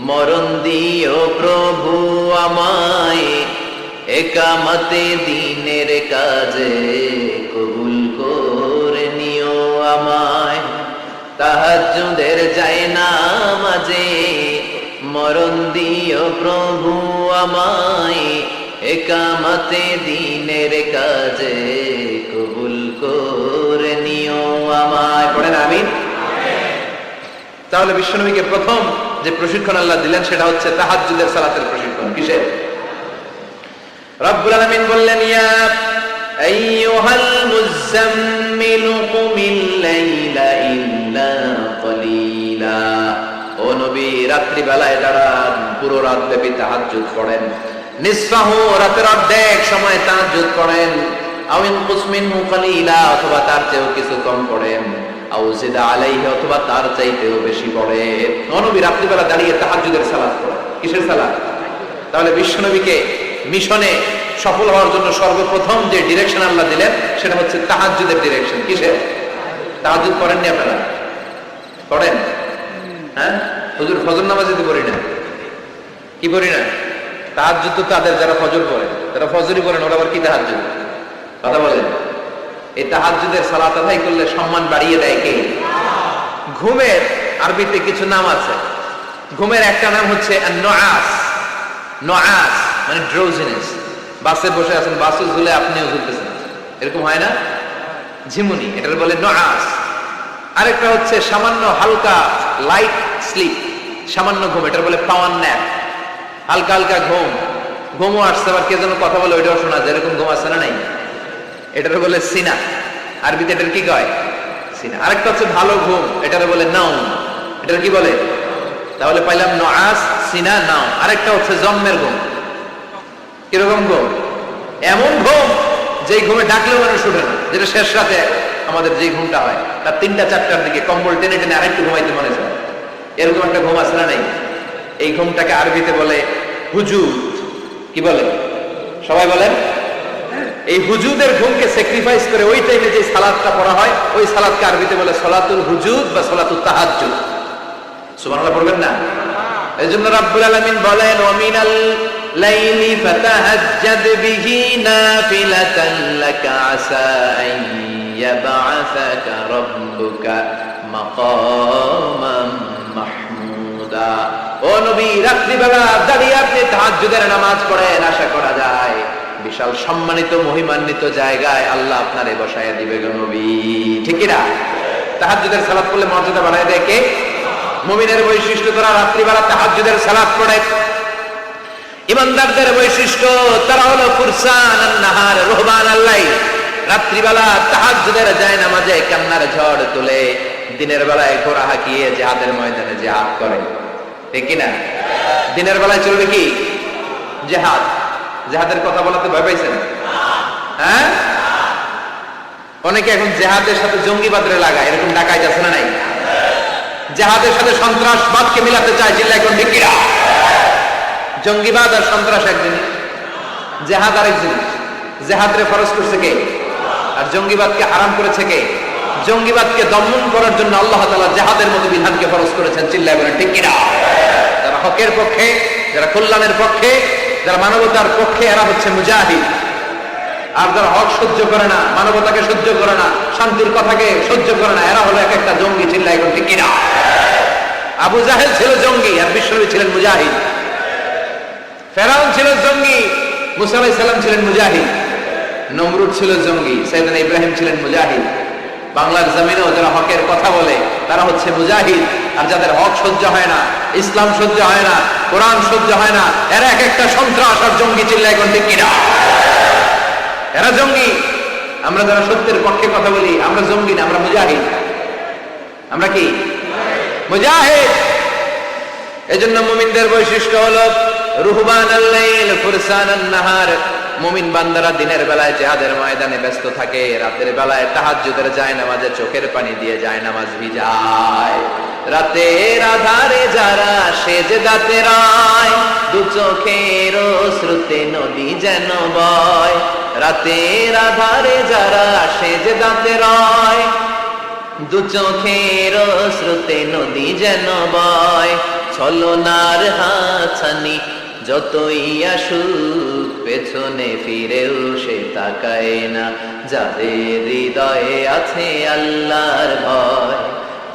মরণ দিও প্রভু আমায়, একামতে দিনের কাজে কবুল করে নিও আমায়। তাহাজ্জুদের যায় নামাজে মরণ দিও প্রভু আমায়, একামতে দিনের কাজে কবুল করে নিও আমায়। পড়েন আমিন। তাহলে বিশ্বনবীকে প্রথম যে প্রশিক্ষণ আল্লাহ দিলেন সেটা হচ্ছে তাহাজ্জুদের সালাতের প্রশিক্ষণ। কিসের? রব্বুল আলামিন বললেন, ইয়া আইয়ুহাল মুজাম্মিল কুমিল লাইলা ইল্লা কলিলা, ও নবী রাত্রি বেলায় দাঁড়ান, পুরো রাত ব্যাপী তাহাজ্জুদ পড়েন। নিসফাহু, রাতের অর্ধেক সময় তাহাজ্জুদ পড়েন। আও ইনকুস মিনহু কলিলা, অথবা তার চেয়েও কিছু কম পড়েন। আও জিদ আলাইহি, অথবা তার চাইতেও বেশি পড়েন। ও নবী রাত্রি বেলা দাঁড়িয়ে তাহাজ্জুদের সালাত পড়েন। কিসের সালাত? তাহলে বিশ্বনবীকে মিশনে সফল হওয়ার জন্য সর্বপ্রথম যে ডিরেকশন আল্লাহ দিলেন সেটা হচ্ছে তাহাজ্জুদের ডিরেকশন। কিসের? তাহাজ্জুদ করেননি আপনারা? পড়েন? হ্যাঁ, হুজুর ফজর নামাজ যদি পড়ি না, কি পড়ি না? তাহাজ্জুদ তো তাদের যারা ফজর পড়ে, তারা ফজরই পড়েন, ওরা আবার কি তাহাজ্জুদ? কথা বলেন। এই তাহাজ্জুদের সালাত আদায় করলে সম্মান বাড়িয়ে দেয় কে? ঘুমের আরবিতে কিছু নাম আছে। ঘুমের একটা নাম হচ্ছে নুআস। নুআস মানে ড্রোজিনেস। বাসে বসে আছেন, বাসও ঝুলে আপনিও ঝুলতেছেন, এরকম হয় না? ঝিমুনি, এটার বলে নুআস। আরেকটা হচ্ছে সামান্য হালকা লাইট স্লিপ, সামান্য ঘুম, এটার বলে পাওয়ার ন্যাপ। হালকা হালকা ঘুম, ঘুমও আসছে, আবার কে যেন কথা বলে ওইটাও শোনা যায়, এরকম ঘুম আসছে না? নাই, এটার বলে সিনা। আরবিতে এটার কি কয়? সিনা। আরেকটা হচ্ছে ভালো ঘুম, এটার বলে নাউম। এটার কি বলে? তাহলে পাইলাম নুআস, সিনা, নাউম। আরেকটা হচ্ছে জন্মের ঘুম। কিরকম ঘুম? এমন ঘুম যে ঘুমে ডাকলেও মানুষ উঠে না, যেটা শেষ রাতে আমাদের যে ঘুমটা হয়, তার 3টা-4টার দিকে কম্বল টেনে টেনে আরেকটু ঘুমাইতে মনে চায়, এরকম একটা ঘুম আছে না? নাই। এই ঘুমটাকে আরবিতে বলে হুজুদ। কি বলে? সবাই বলেন। এই হুজুদের ঘুমকে স্যাক্রিফাইস করে ওই টাইমে যে সালাতটা পড়া হয়, ওই সালাতকে আরবিতে বলে সালাতুল হুজুদ বা সালাতুত তাহাজ্জুদ। সুবহানাল্লাহ পড়বেন না? এজন্য রাব্বুল আলামিন বলেন, ওয়া মিনাল লাইলি ফাতাহাজ্জাদ বিহি নাফিলাতান লাকা আসা আন ইয়াবআসাকা রাব্বুকা মাকামান মাহমুদা। ও নবী রাত্রিবেলা দাঁড়িয়ে আপনি তাহাজ্জুদের নামাজ পড়েন, আশা করা যায় বিশাল সম্মানিত মহিমান্বিত জায়গায় আল্লাহ আপনারে বসায়া দিবে গো নবী। ঠিক কি না? তাহাজ্জুদের সালাত পড়লে মর্যাদা বাড়ায় দেয় কে? মুমিনের বৈশিষ্ট্য, তারা রাত্রিবেলা তাহাজ্জুদের সালাত পড়ে। ইমানদারদের বৈশিষ্ট্য, তারা হলো ফুরসান আন-নাহার রুহবান আল-লাইল। রাত্রিবেলা তাহাজ্জুদের যায় নামাজে কান্নার ঝড় তুলে, দিনের বেলায় ঘোড়া হাঁকিয়ে জিহাদের ময়দানে জিহাদ করে। ঠিক কি না? দিনের বেলায় চলবে কি? জিহাদ। জিহাদের কথা বলাতে ভয় পাইছেন? হ্যাঁ, অনেকে এখন জিহাদের সাথে জঙ্গিবাদরে লাগায়, এরকম ডাকাইত আছে না? নাই। জিহাদের সাথে সন্ত্রাসবাদকে মিলাতে চায়, জিল্লা এখন ঠিক কিনা? জঙ্গিবাদ আর সন্ত্রাস এক জিনিস, জিহাদ আরেক জিনিস। জিহাদরে ফরজ করছে কে? আর জঙ্গিবাদকে হারাম করেছে কে? জঙ্গিবাদকে দমন করার জন্য আল্লাহ তাআলা জিহাদের মতো বিধানকে ফরজ করেছেন। চিল্লায় বলেন ঠিক কিনা? যারা হকের পক্ষে, যারা কল্যাণের পক্ষে, যারা মানবতার পক্ষে, এরা হচ্ছে মুজাহিদ। আর যারা হক সহ্য করে না, মানবতাকে সহ্য করে না, শান্তির কথাকে সহ্য করে না, এরা হলো এক একটা জঙ্গি। চিল্লায় এখন ঠিক কিনা? আবু জাহেল ছিল জঙ্গি আর বিশ্বনবী ছিলেন মুজাহিদ। ফেরাউন ছিল জঙ্গি, মুসা আলাইহিস সালাম ছিলেন মুজাহিদ। নমরুদ ছিল জঙ্গি, সাইয়েদনা ইব্রাহিম ছিলেন মুজাহিদ। বাংলার জমিনেও যারা হকের কথা বলে তারা হচ্ছে মুজাহিদ, আর যাদের হক সহ্য হয় না, ইসলাম সহ্য হয় না, কোরআন সহ্য হয় না, এরা এক একটা সন্ত্রাস আর জঙ্গি। চিল্লায় কোন ঠিক কিনা? এরা জঙ্গি। আমরা যারা সত্যের পক্ষে কথা বলি আমরা জঙ্গি না, আমরা মুজাহিদ। আমরা কি মুজাহিদ? এজন্য মুমিনদের বৈশিষ্ট্য হলো রুহবানাল লাইল ফুরসানান নাহার। মুমিন বান্দারা দিনের বেলায় জিহাদের ময়দানে ব্যস্ত থাকে, রাতের বেলায় তাহাজ্জুদের জায়নামাজে চোখের পানি দিয়ে জায়নামাজ ভিজায়। রাতের আধারে যারা সেজদাতে রয়, দু চোখের শ্রুতে নদী যেন বয়। রাতের আধারে যারা সেজদাতে রয়, দু চোখের শ্রুতে নদী যেন বয়। ছলনার হাতছানি যতই আসুক, পেছনে ফিরেও সে তাকায় না। যাদের হৃদয়ে আছে আল্লাহর ভয়,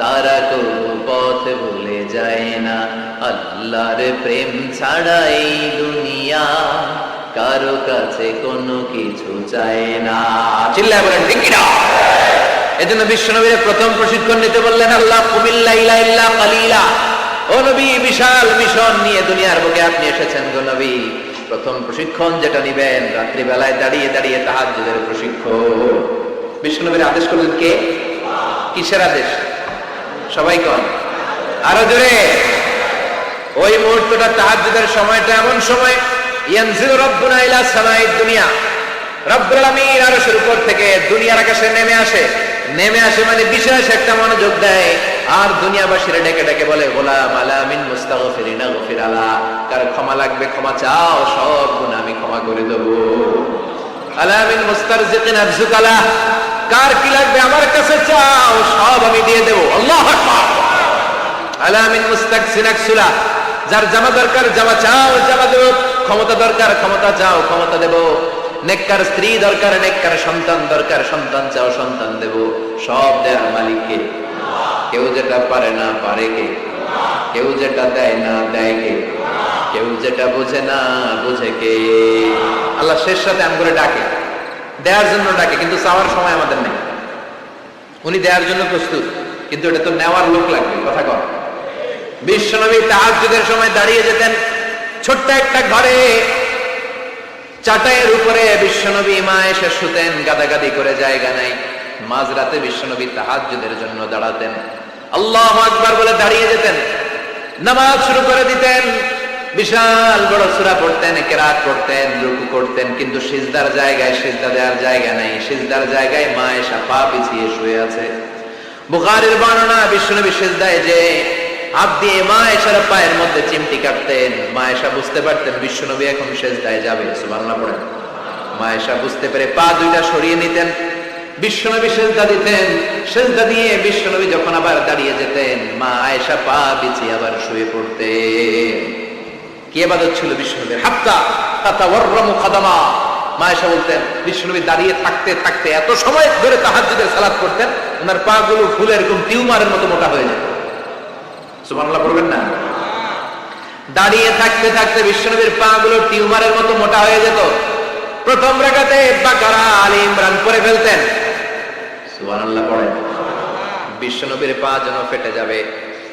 তারা কবু পথ ভুলে যায় না। আল্লাহর প্রেম ছাড়া এই দুনিয়া কারো কাছে কোনো কিছু চায় না। চিল্লায় বলেন ঠিক কিনা? এজন্য বিশ্বনবীর প্রথম প্রশিক্ষণ নিতে বললেন আল্লাহ, কুমিল্লা ইলা ইল্লা কালিলা। ও নবী, বিশাল মিশন নিয়ে দুনিয়ার বুকে আপনি এসেছেন গো নবী। প্রথম প্রশিক্ষণ যেটা নিবেন, রাত্রি বেলায় দাঁড়িয়ে দাঁড়িয়ে তাহাজ্জুদের প্রশিক্ষণ। বিশ্বনবীর আদেশ করলেন কে? কিসের আদেশ? সবাই কোন আরো জোরে। ওই মুহূর্তটা তাহাজ্জুদের সময়টা এমন সময়, ইয়ানজিলু রাব্বুনা ইলা সামাইদ দুনিয়া, রব্বুল আলামিন আরশের উপর থেকে দুনিয়ার আকাশে নেমে আসে। নেমে আসে মানে বিশেষ একটা মনোযোগ দেয়, আর দুনিয়াবাসীরা ডেকে ডেকে বলে, গোলাম আলা মিন মুস্তাগফিরিনা গফির আলা। কার ক্ষমা লাগবে ক্ষমা চাও, সব গুনাহ আমি ক্ষমা করে দেব। আলা মিন মুস্তারজিকিন আরজুক আলা। কার কি লাগবে আমার কাছে চাও, সব আমি দিয়ে দেব। আল্লাহু আকবার। আলা মিন মুস্তাকসিন আকসুলা। যার জামা দরকার জামা চাও, জামা দেব। ক্ষমতা দরকার ক্ষমতা চাও, ক্ষমতা দেব। নেককার স্ত্রী দরকার, নেককার সন্তান দরকার, সন্তান চাও, সন্তান দেব। সব দেয়ার মালিককে। কেউ যেটা পারে না পারে কে? কেউ যেটা দেয় না দেয় কে? কেউ যেটা বুঝে না বুঝে কে? আল্লাহ শেষ সাথে আম করে ডাকে, দেওয়ার জন্য ডাকে, কিন্তু চাওয়ার সময় আমাদের নেই। উনি দেওয়ার জন্য প্রস্তুত, কিন্তু এটা তো নেওয়ার লোক লাগবে। কথা কর। বিশ্বনবী তাহাজ্জুদের সময় দাঁড়িয়ে যেতেন ছোট্ট একটা ঘরে, চাটাইয়ের উপরে বিশ্বনবী মা এসে শুতেন, গাদাগাদি করে জায়গা নাই। মাঝরাতে বিশ্বনবী তাহাজ্জুদের জন্য দাঁড়াতেন, আল্লাহু আকবার বলে দাঁড়িয়ে যেতেন, নামাজ শুরু করে দিতেন। বিশাল বড় সূরা পড়তেন, কিরাত করতেন, রুকু করতেন, কিন্তু সিজদার জায়গায় সিজদা দেওয়ার জায়গা নাই। সিজদার জায়গায় মা এসে পা বিছিয়ে শুয়ে আছে। বুখারীর বর্ণনা, বিশ্বনবী সিজদায় যে হাত দিয়ে মা এসার পায়ের মধ্যে চিমটি কাটতেন। মা এসা বুঝতে পারতেন বিশ্বনবী এখন সিজদায় যাবে। সুবহানাল্লাহ পড়েন। মা এসা বুঝতে পেরে পা দুইটা সরিয়ে নিতেন, বিশ্বনবী সিজদা দিতেন। সিজদা দিয়ে বিশ্বনবী যখন আবার দাঁড়িয়ে যেতেন, মা আয়েশা পা বিছিয়ে আবার শুয়ে পড়তেন। কি ইবাদত ছিল বিশ্বনবীর! হাত্তা তাতাওয়াররামু খাদামা। মা আয়েশা বলতেন বিশ্বনবী দাঁড়িয়ে থাকতে থাকতে এত সময় ধরে তাহাজ্জুদের সালাত করতেন, ওনার পা গুলো ফুলের এরকম টিউমারের মতো মোটা হয়ে যেত। সুবহানাল্লাহ পড়বেন না? দাঁড়িয়ে থাকতে থাকতে বিশ্বনবীর পা গুলো টিউমারের মতো মোটা হয়ে যেত। প্রথম রাকাতে বাকারা, আলী ইমরান পড়ে ফেলতেন। সুবহানাল্লাহ পড়েন। বিশ্বনবীর পা যেন ফেটে যাবে,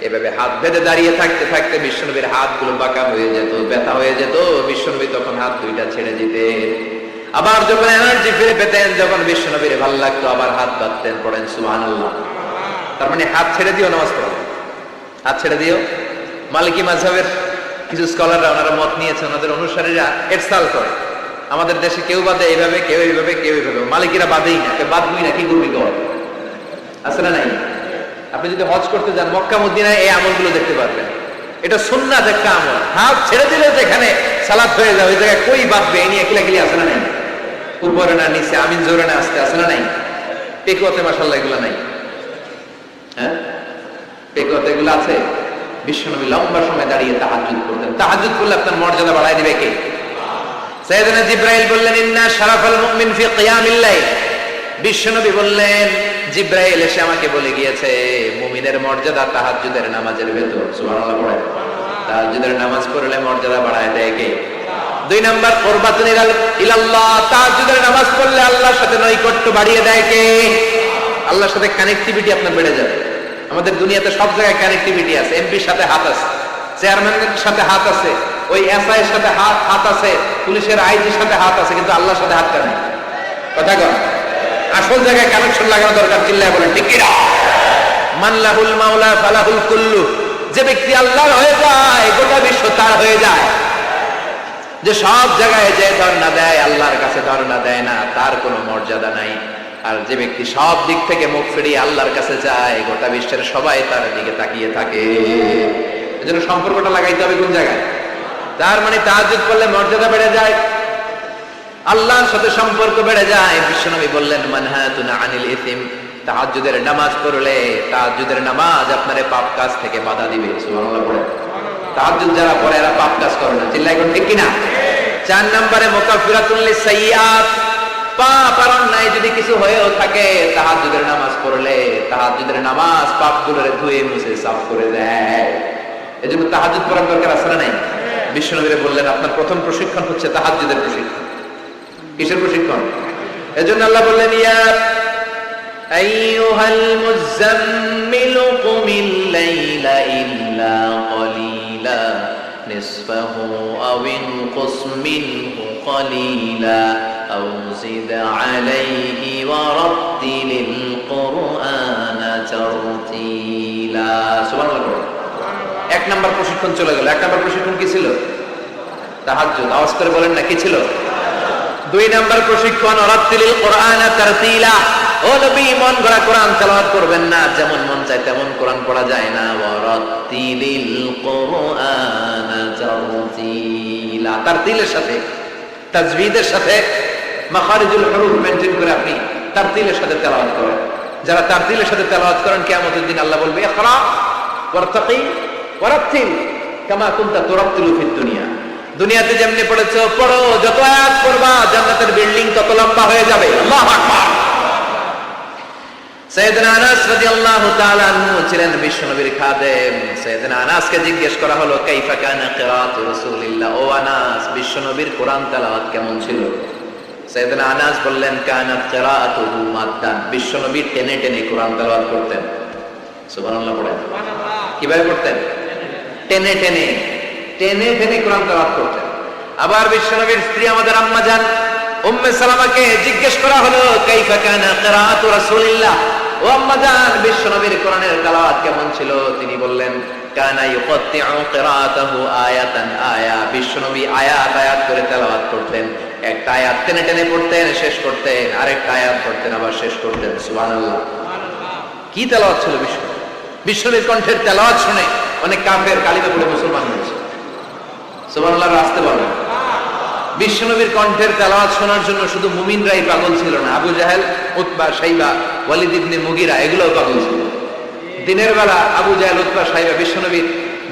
এভাবে হাত বেঁধে দাঁড়িয়ে থাকতে থাকতে বিশ্বনবীর হাতগুলো বাঁকা হয়ে যেত, ব্যথা হয়ে যেত। বিশ্বনবী তখন হাত দুইটা ছেড়ে দিতেন। আবার যখন এনার্জি ফিরে পেতেন, যখন বিশ্বনবীর ভালো লাগতো, আবার হাত বাঁধতেন। পড়েন সুবহানাল্লাহ। তার মানে হাত ছেড়ে দিও নামাজ পড়ো, হাত ছেড়ে দিও। মালিকি মাযহাবের কিছু স্কলাররা ওনারা মত নিয়েছে, ওনাদের অনুসারীরা এরসাল করে। আমাদের দেশে কেউ বাদে এইভাবে, কেউ এইভাবে, কেউ এইভাবে। মালিকিরা বাদেই না, কেউ বাদবই না, কি করবি কর? আছে না নাই? আপনি যদি হজ করতে যান মক্কা মদিনায় এই আমলগুলো দেখতে পারবেন। এটা সুন্নাত একটা আমল। হাত ছেড়ে দিলে যেখানে সালাত হয়ে যায়, ওই জায়গায় কই বাঁধবে এই নিয়ে কিলাকিলি আছে না নাই? উপরে না নিচে, আমিন জোরে না আসতে, আছে না নাই? পেকুয়াতে মাশাআল্লাহ এগুলো নাই। হ্যাঁ, পেকুয়াতে এগুলো আছে। বিশ্বনবী লম্বা সময় দাঁড়িয়ে তাহাজ্জুদ করতেন। তাহাজ্জুদ করলে আপনার মর্যাদা বাড়ায় দিবে কে? সাইয়েদনা জিবরাইল বললেন, ইন্না শারাফাল মুমিন ফি কিয়ামিল লাইল। বিশ্বনবী বললেন, জিব্রাইল এসে আমাকে বলে গিয়েছে মুমিনের মর্যাদা তাহাজ্জুদের নামাজের ভেতর। সুবহানাল্লাহ পড়ে। তাহাজ্জুদের নামাজ পড়লে মর্যাদা বাড়ায় দেয় কে? 2 নাম্বার কুরবাতুন ইলাল্লাহ, তাহাজ্জুদের নামাজ পড়লে আল্লাহর সাথে নৈকট্য বাড়িয়ে দেয় কে? আল্লাহর সাথে কানেক্টিভিটি আপনার বেড়ে যাবে। আমাদের দুনিয়াতে সব জায়গায় কানেক্টিভিটি আছে, এমপির সাথে হাত আছে, চেয়ারম্যানের সাথে হাত আছে, ওই এসআই এর সাথে হাত আছে, পুলিশের আইজির সাথে হাত আছে, কিন্তু আল্লাহর সাথে হাত কেন? কথা কর। আসল জায়গায় কানেকশন লাগানো দরকার। চিল্লায় বলেন ঠিক কি না? মানলাহুল মাওলা ফালাহুল কুল্লু, যে ব্যক্তি আল্লাহর হয়ে যায় গোটা বিশ্ব তার হয়ে যায়। যে সব জায়গায় যে ধর্ণা দেয় আল্লাহর কাছে ধর্ণা দেয় না, তার কোনো মর্যাদা নাই। আর যে ব্যক্তি সব দিক থেকে মুখ ফিরিয়ে আল্লাহর কাছে যায় গোটা বিশ্বের সবাই তার দিকে তাকিয়ে থাকে। এজন্য সম্পর্কটা লাগাইতে হবে কোন জায়গায়? তার মানে তাহাজ্জুদ করলে মর্যাদা বেড়ে যায়, আল্লাহর সাথে সম্পর্ক বেড়ে যায়। বিশ্বনবী বললেন মানহাতুনা আনিল ইসম, তাহাজ্জুদের নামাজ পড়লে তাহাজ্জুদের নামাজ আপনারে পাপ কাজ থেকে বাধা দিবে। সুবহানাল্লাহ পড়ে। তাহাজ্জুদ যারা পড়ে এরা পাপ কাজ করে না। চিল্লাই কোন ঠিক কিনা? 4 নম্বরে মুকাফফিরাতুল লিসাইয়্যাত, পাপ আর অন্যায় যদি কিছু হয়েও থাকে তাহাজ্জুদের নামাজ পড়লে তাহাজ্জুদের নামাজ পাপগুলোরে ধুয়ে মুছে সাফ করে দেয়। এজন্য তাহাজ্জুদ পড়ার দরকার আছে না নাই? বিশ্বনবী বললেন আপনার প্রথম প্রশিক্ষণ হচ্ছে তাহাজ্জুদের প্রশিক্ষণ। কিসের প্রশিক্ষণ? এজন্য আল্লাহ বললেন ইয়া আইয়ুহাল মুযাম্মিলু কুমিল লাইলা ইল্লা ক্বালিলা নিসফাহু আও ইনকুস মিনহু ক্বালিলা আও জিদ আলাইহি ওয়া রাত্তিলিল কুরআনা তারতিলা। সুবহানাল্লাহ। 1 নাম্বার প্রশিক্ষণ চলে গেল। 1 নাম্বার প্রশিক্ষণ কি ছিল? তাহাজ্জুদ। আওয়াজ করে বলেন না কি ছিল? 2 নাম্বার প্রশিক্ষণ রাত্তিলিল কুরআনা তারতিলা। ও নবী, মন গড়া কোরআন তেলাওয়াত করবেন না, যেমন মন চায় তেমন কোরআন পড়া যায় না। ওয়া রাত্তিলিল কুরআনা তারতিলা, তারতিলের সাথে তাজবিদের সাথে মাখারিজুল হুরুফ মেইনটেইন করে আপনি তারতিলের সাথে তেলাওয়াত করেন। যারা তারতিলের সাথে তেলাওয়াত করেন কিয়ামতের দিন আল্লাহ বলবে ইকরা ওয়ারতাকি ওয়ারাত্তিল কামা কুনতা তুরাত্তিলু ফিদ দুনিয়া। দুনিয়াতে যেমনি পড়েছো পড়ো, যত আয়াত পড়বা জান্নাতের বিল্ডিং তত লম্বা হয়ে যাবে। আল্লাহু আকবার। সাইয়েদনা আনাস রাদিয়াল্লাহু তাআলা আনহু ছিলেন বিশ্বনবীর খাদেম। সাইয়েদনা আনাসকে জিজ্ঞেস করা হলো কাইফা কানা কিরাআতু রাসূলিল্লাহ, ও আনাস বিশ্বনবীর কোরআন তেলাওয়াত কেমন ছিল? সাইয়েদনা আনাস বললেন কানাত কিরাআতুহু মাদ্দান, বিশ্বনবী টেনে টেনে কোরআন তেলাওয়াত করতেন। সুবহানাল্লাহ পড়েন। সুবহানাল্লাহ। কিভাবে করতেন? টেনে টেনে টেনে টেনে কোরআন তেলাওয়াত করতেন। আবার বিশ্বনবীর স্ত্রী আমাদের আম্মা জান উম্মে সালামাকে জিজ্ঞেস করা হলো কাইফা কানা কিরাআতু রাসূলিল্লাহ, ও আম্মা জান বিশ্বনবীর কোরআনের তেলাওয়াত কেমন ছিল? তিনি বললেন কানা ইউকাত্তিউ কিরাআতাহু আয়াতান আয়া, বিশ্বনবী আয়াত আয়াত করে তেলাওয়াত করতেন। একটা আয়াত টেনে টেনে পড়তেন, শেষ করতেন, আরেকটা আয়াত পড়তেন, আবার শেষ করতেন। সুবহানাল্লাহ। কি তেলাওয়াত ছিল বিশ্বনবীর! বিশ্বনবীর কণ্ঠের তেলাওয়াত শুনে অনেক কাফের কালিমা পড়ে মুসলমান হয়েছে। সুবহানাল্লাহ। রাস্তে বলেন বিশ্বনবীর কণ্ঠের তেলাওয়াত শোনার জন্য শুধু মুমিনরাই পাগল ছিল না, আবু জাহেল, উতবা, শাইবা, ওয়ালিদ ইবনে মুগিরা এগুলোও পাগল ছিল। দিনের বেলা আবু জাহেল, উতবা, শাইবা বিশ্বনবীর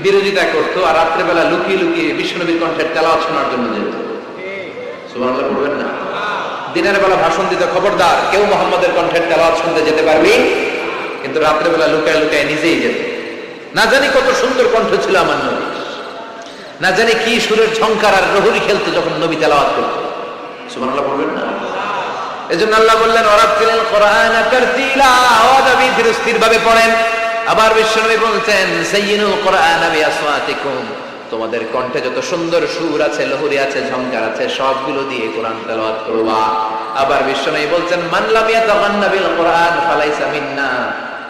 বিরোধিতা করতো, আর রাত্রে বেলা লুকিয়ে লুকিয়ে বিশ্বনবীর কণ্ঠের তেলাওয়াত শোনার জন্য যেত। সুবহানাল্লাহ পড়বেন না? দিনের বেলা ভাষণ দিতে খবরদার কেউ মুহাম্মদের কণ্ঠের তেলাওয়াত শুনতে যেতে পারবি, কিন্তু রাত্রে বেলা লুকায় লুকায় নিজেই যেত। না জানি কত সুন্দর কণ্ঠ ছিল আমার নবী, না জানি কি সুরের ঝংকার আর রহুরি খেলতো যখন নবী তেলাওয়াত করতো। সুবহানাল্লাহ পড়বেন না? এজন্য আল্লাহ বললেন ওয়ারাত্তিলিল কুরআনা তারতিলা, ও নবী ধীর স্থির ভাবে পড়েন। আবার বিশ্বনবী বলছেন সাইয়িনুল কুরআনা বিআসওয়াতিকুম, তোমাদের কণ্ঠে যত সুন্দর সুর আছে, লহরি আছে, ঝংকার আছে, সবগুলো দিয়ে কোরআন তেলাওয়াত করবা। আবার বিশ্বনবী বলছেন মান লাম ইয়াতাগান্না বিল কুরআন ফালাইসা মিন্না,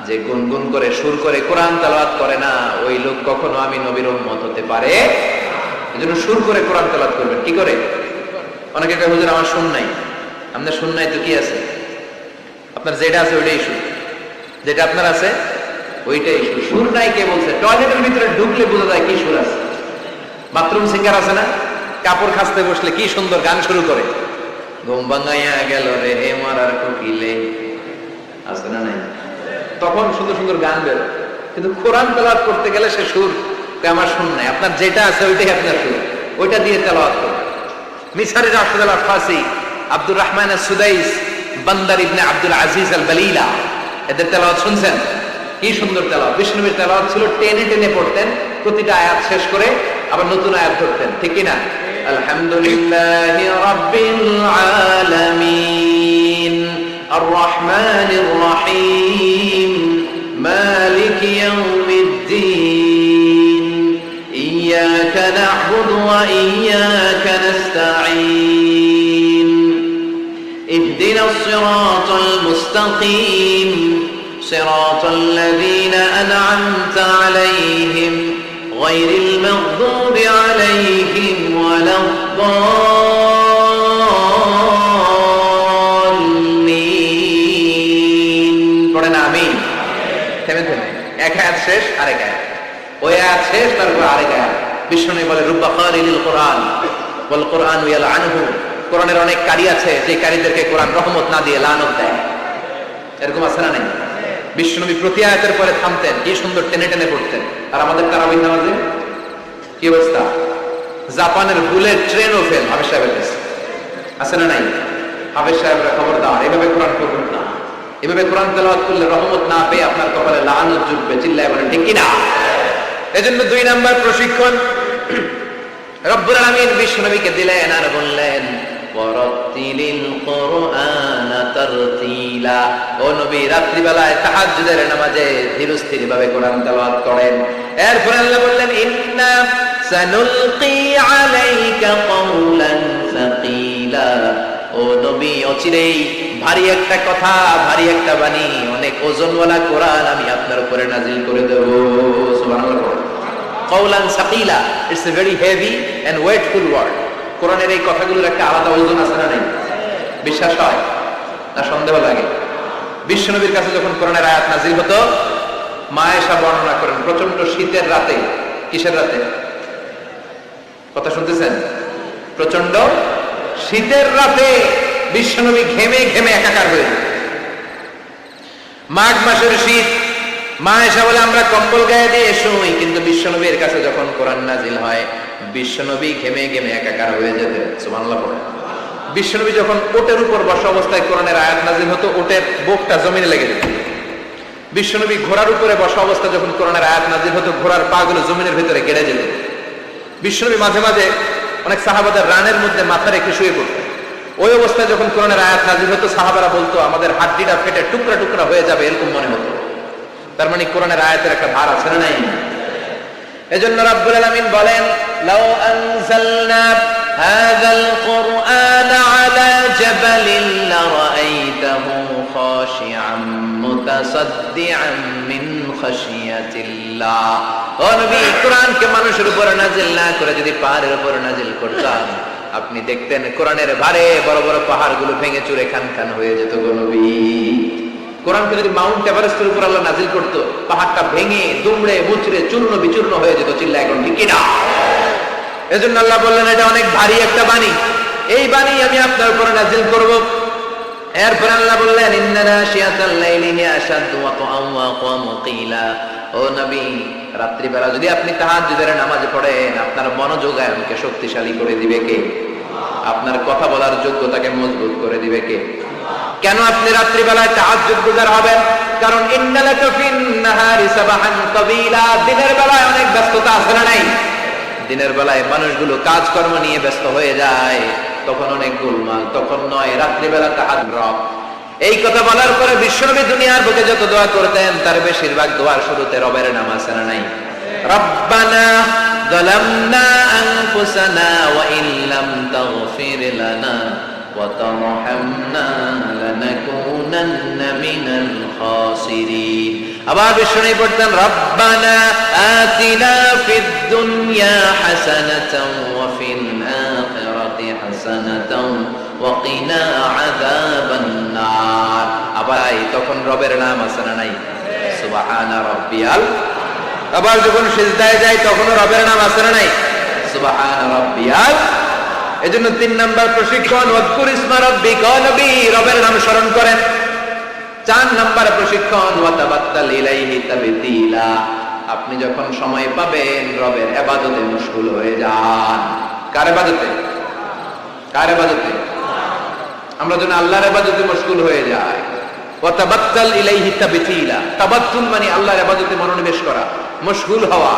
যে গুনগুন করে সুর করে কোরআন তেলাওয়াত করে না ওই লোক কখনো আমি নবীর উম্মত হতে পারে। এজন্য সুর করে কোরআন তেলাওয়াত করবেন। কি করে? অনেকে কয় হুজুর আমার সুর নাই। আপনার সুর নাই তো কি আছে? আপনার যেটা আছে ওইটাই সুর, যেটা আপনার আছে ওইটাই সুর। সুর নাই কে বলছে? টয়লেটের ভিতরে ঢুকলে বোঝা যায় কি সুর আছে। বাথরুম সিঙ্গার আছে না, কাপড় খাসতে বসলে কি সুন্দর গান শুরু করে, ঘুম ভাঙাইয়া গেল রে হে মারার কোকিলে, আছে না নাই? তখন সুন্দর সুন্দর গান বের। কিন্তু কোরআন তেলাওয়াত করতে গেলে সে সুর আমার সুর নাই। আপনার যেটা আছে ওইটাই আপনার সুর, ওইটা দিয়ে তেলাওয়াত করুন। মিসরের রাশিদুল ফাসি, আব্দুর রহমান সুদাইস বান্দার ইবনে আব্দুল আজিজ আল বালিলা, এদের তেলাওয়াত শুনছেন? কি সুন্দর তেলাওয়াত! বিষ্ণুবীর তেলাওয়াত ছিল টেনে টেনে পড়তেন, প্রতিটা আয়াত শেষ করে আবার নতুন আয়াত ধরতেন, ঠিক কি না? আলহামদুলিল্লাহি রাব্বিল আলামিন আর রহমানির রহিম মালিকি ইয়াউমিদ্দিন ইয়্যাকা না'বুদু ওয়া ইয়্যাকা নাস্তাঈন ইহদিনাস সিরাতাল মুস্তাকিম সিরাতাল লাযীনা আন'আমতা আলাইহিম গায়রিল মাগদুবি আলাইহিম ওয়ালাদ-দাল্লিন। পড়েন আমিন। থেমে থেমে এক আয়াত শেষ, আরেক আয়াত, ওই আয়াত শেষ, তারপর আরেক আয়াত। বিষ্ণু বলে রুব্বা কারিল কোরআন ওয়াল কোরআন ইয়ালআনহু, কোরআনের অনেক কারি আছে যে কারীদেরকে কোরআন রহমত না দিয়ে লানত দেয়। এরকম আছে না নাই? বিশ্বনবী প্রতি আয়াতের পরে থামতেন, কি সুন্দর টেনে টেনে পড়তেন। আর আমাদের তারাবিহ নামাজে কি অবস্থা? জাপানের বুলেট ট্রেনও ফেল হাফেজ সাহেবের কাছে, আছে না নাই? হাফেজ সাহেবরা খবরদার, এভাবে কোরআন পড়বেন না। এভাবে কোরআন তেলাওয়াত করলে রহমত না পেয়ে আপনার কপালে লানত জুটবে। চিল্লায় বলেন ঠিক কিনা? এজন্য 2 নাম্বার প্রশিক্ষণ রব্বুল আলামিন বিশ্বনবীকে দিলেন আর বললেন ওয়ারাতিলিল কুরআনা তারতিলা। ও নবী, রাত্রি বেলায় তাহাজ্জুদের নামাজে ধীরস্থির ভাবে কোরআন তেলাওয়াত করেন। এরপর আল্লাহ বললেন ইন্না সানুলকি আলাইকা কওলান সাকিলা। ও নবী, অচিরেই ভারী একটা কথা, ভারী একটা বাণী, অনেক ওজনওয়ালা কোরআন আমি আপনার উপরে নাজিল করে দেব। সুবহানাল্লাহ। কওলান সাকিলা, it's a very heavy and weightful word. কোরআনের এই কথাগুলোর একটা আলাদা ওজন আছে না নাই? বিশ্বাস হয় না সন্দেহ লাগে? বিশ্বনবীর কাছে যখন কোরআনের আয়াত নাজিল হতো, মা আয়েশা বর্ণনা করেন প্রচন্ড শীতের রাতে, কিসের রাতে? কথা শুনতেছেন? প্রচন্ড শীতের রাতে বিশ্বনবী ঘেমে ঘেমে একাকার হয়ে যেত। মাঘ মাসের শীত, মা আয়েশা বলে আমরা কম্বল গায়ে দিয়ে শুই, কিন্তু বিশ্বনবীর কাছে যখন কোরআন নাজিল হয় বিশ্বনবী ঘেমে ঘেমে একাকার হয়ে যেতেন। সুবহানাল্লাহ পড়ে। বিশ্বনবী যখন ওটের উপর বসা অবস্থায় কোরআনের আয়াত নাজিল হতো, ওটের বুকটা জমিনে লেগে যেত। বিশ্বনবী ঘোড়ার উপরে বসা অবস্থায় যখন কোরআনের আয়াত নাজিল হতো, ঘোড়ার পা গুলো জমিনের ভিতরে গেড়ে যেত। বিশ্বনবী মাঝে মাঝে অনেক সাহাবাদের রানের মধ্যে মাথা রেখে শুয়ে পড়তেন। ওই অবস্থায় যখন কোরআনের আয়াত নাজিল হতো, সাহাবারা বলতো আমাদের হাড্ডিটা ফেটে টুকরা টুকরা হয়ে যাবে, এরকম মনে হতো। তার মানে কোরআনের আয়াতের একটা ভার আছে না নাই? এজন্য রাব্বুল আলামিন বলেন লাউ আনজালনা হাযাল কুরআন আলা জাবালিন লারাআইতাহু খাশিআম মুতাসাদ্দিআন মিন খাশিয়াতিল্লাহ। ও নবী, কোরআনকে মানুষের উপর নাজিল না করে যদি পাহাড়ের উপর নাজিল করতাম, আপনি দেখতেন কোরআনের ভারে বড় বড় পাহাড়গুলো ভেঙে চুরে খান খান হয়ে যেত গো নবী। কোরআনকে যদি মাউন্ট এভারেস্টের উপর আল্লাহ নাজিল করতো, পাহাড়টা ভেঙে দুমড়ে মুচড়ে চূর্ণ বিচূর্ণ হয়ে যেত। চিল্লা এখন ঠিক কিনা? এজন্য আল্লাহ বললেন এটা অনেক ভারী একটা বাণী, এই বাণী আমি আপনার উপর নাজিল করব। এরপর আল্লাহ বললেন ইন্না নাশিয়াতাল লাইলি হিয়া আশাদ্দু ওয়াতআন ওয়া আকওয়ামু কিলা। ও নবী, রাত্রি বেলা যদি আপনি তাহাজ্জুদের নামাজ পড়েন, আপনার মনোযোগ আমাকে শক্তিশালী করে দিবে কে? আপনার কথা বলার যোগ্যতাকে মজবুত করে দিবে কে? কেন আপনি রাত্রি বেলায় তাহাজ্জুদ গুজার হবেন? কারণ ইন্নালাকা ফিন নাহারি সাবাহান তাবিলা। দিনের বেলায় অনেক ব্যস্ততা আছে না নাই? দিনের বেলায় মানুষগুলো কাজকর্ম নিয়ে ব্যস্ত হয়ে যায়, তখন অনেক গোলমাল, তখন নয়। রাত্রি বেলা তাহাজ্জুদ। এই কথা বলার পরে বিশ্বনবী দুনিয়ার বুকে যত দোয়া করতেন, তার বেশিরভাগ দোয়ার শুরুতে রবের নাম আছে না নাই? রব্বানা যালামনা আনফুসানা ওয়া ইল্লাম তাগফির লানা ওয়া তারহামনা লানাকুনান্না মিনাল খাসিরিন। আবার বিশ্বনবী পড়তেন রব্বানা আতিনা ফিদ দুনিয়া হাসানাতাও ওয়া ফিল আখিরাতি হাসানাতাও ওয়া কিনা আযাবান নার। আবার তখন রবের নাম আছে না নাই? সুবহানা রাব্বিয়াল। আবার যখন সিজদায় যায় তখন রবের নাম আছে না নাই? সুবহানা রাব্বিয়াল। এজন্য 3 নাম্বার প্রশিক্ষণ ওয়াজকুর ইসমা রাব্বিকা। নবী রবের নাম স্মরণ করেন। 4 নাম্বার প্রশিক্ষণ ওয়াতাবাত্তাল ইলাইহি তাবতিলা। আপনি যখন সময় পাবেন রবের ইবাদতে মশগুল হয়ে যান। কার ইবাদতে? কার ইবাদতে? আমরা যেন আল্লাহর ইবাদতে মশগুল হয়ে যাই। ওয়া তাবাত্তাল ইলাইহি তাবতিলা, তাবাত্তুল মানে আল্লাহর ইবাদতে মনোনিবেশ করা, মশগুল হওয়া।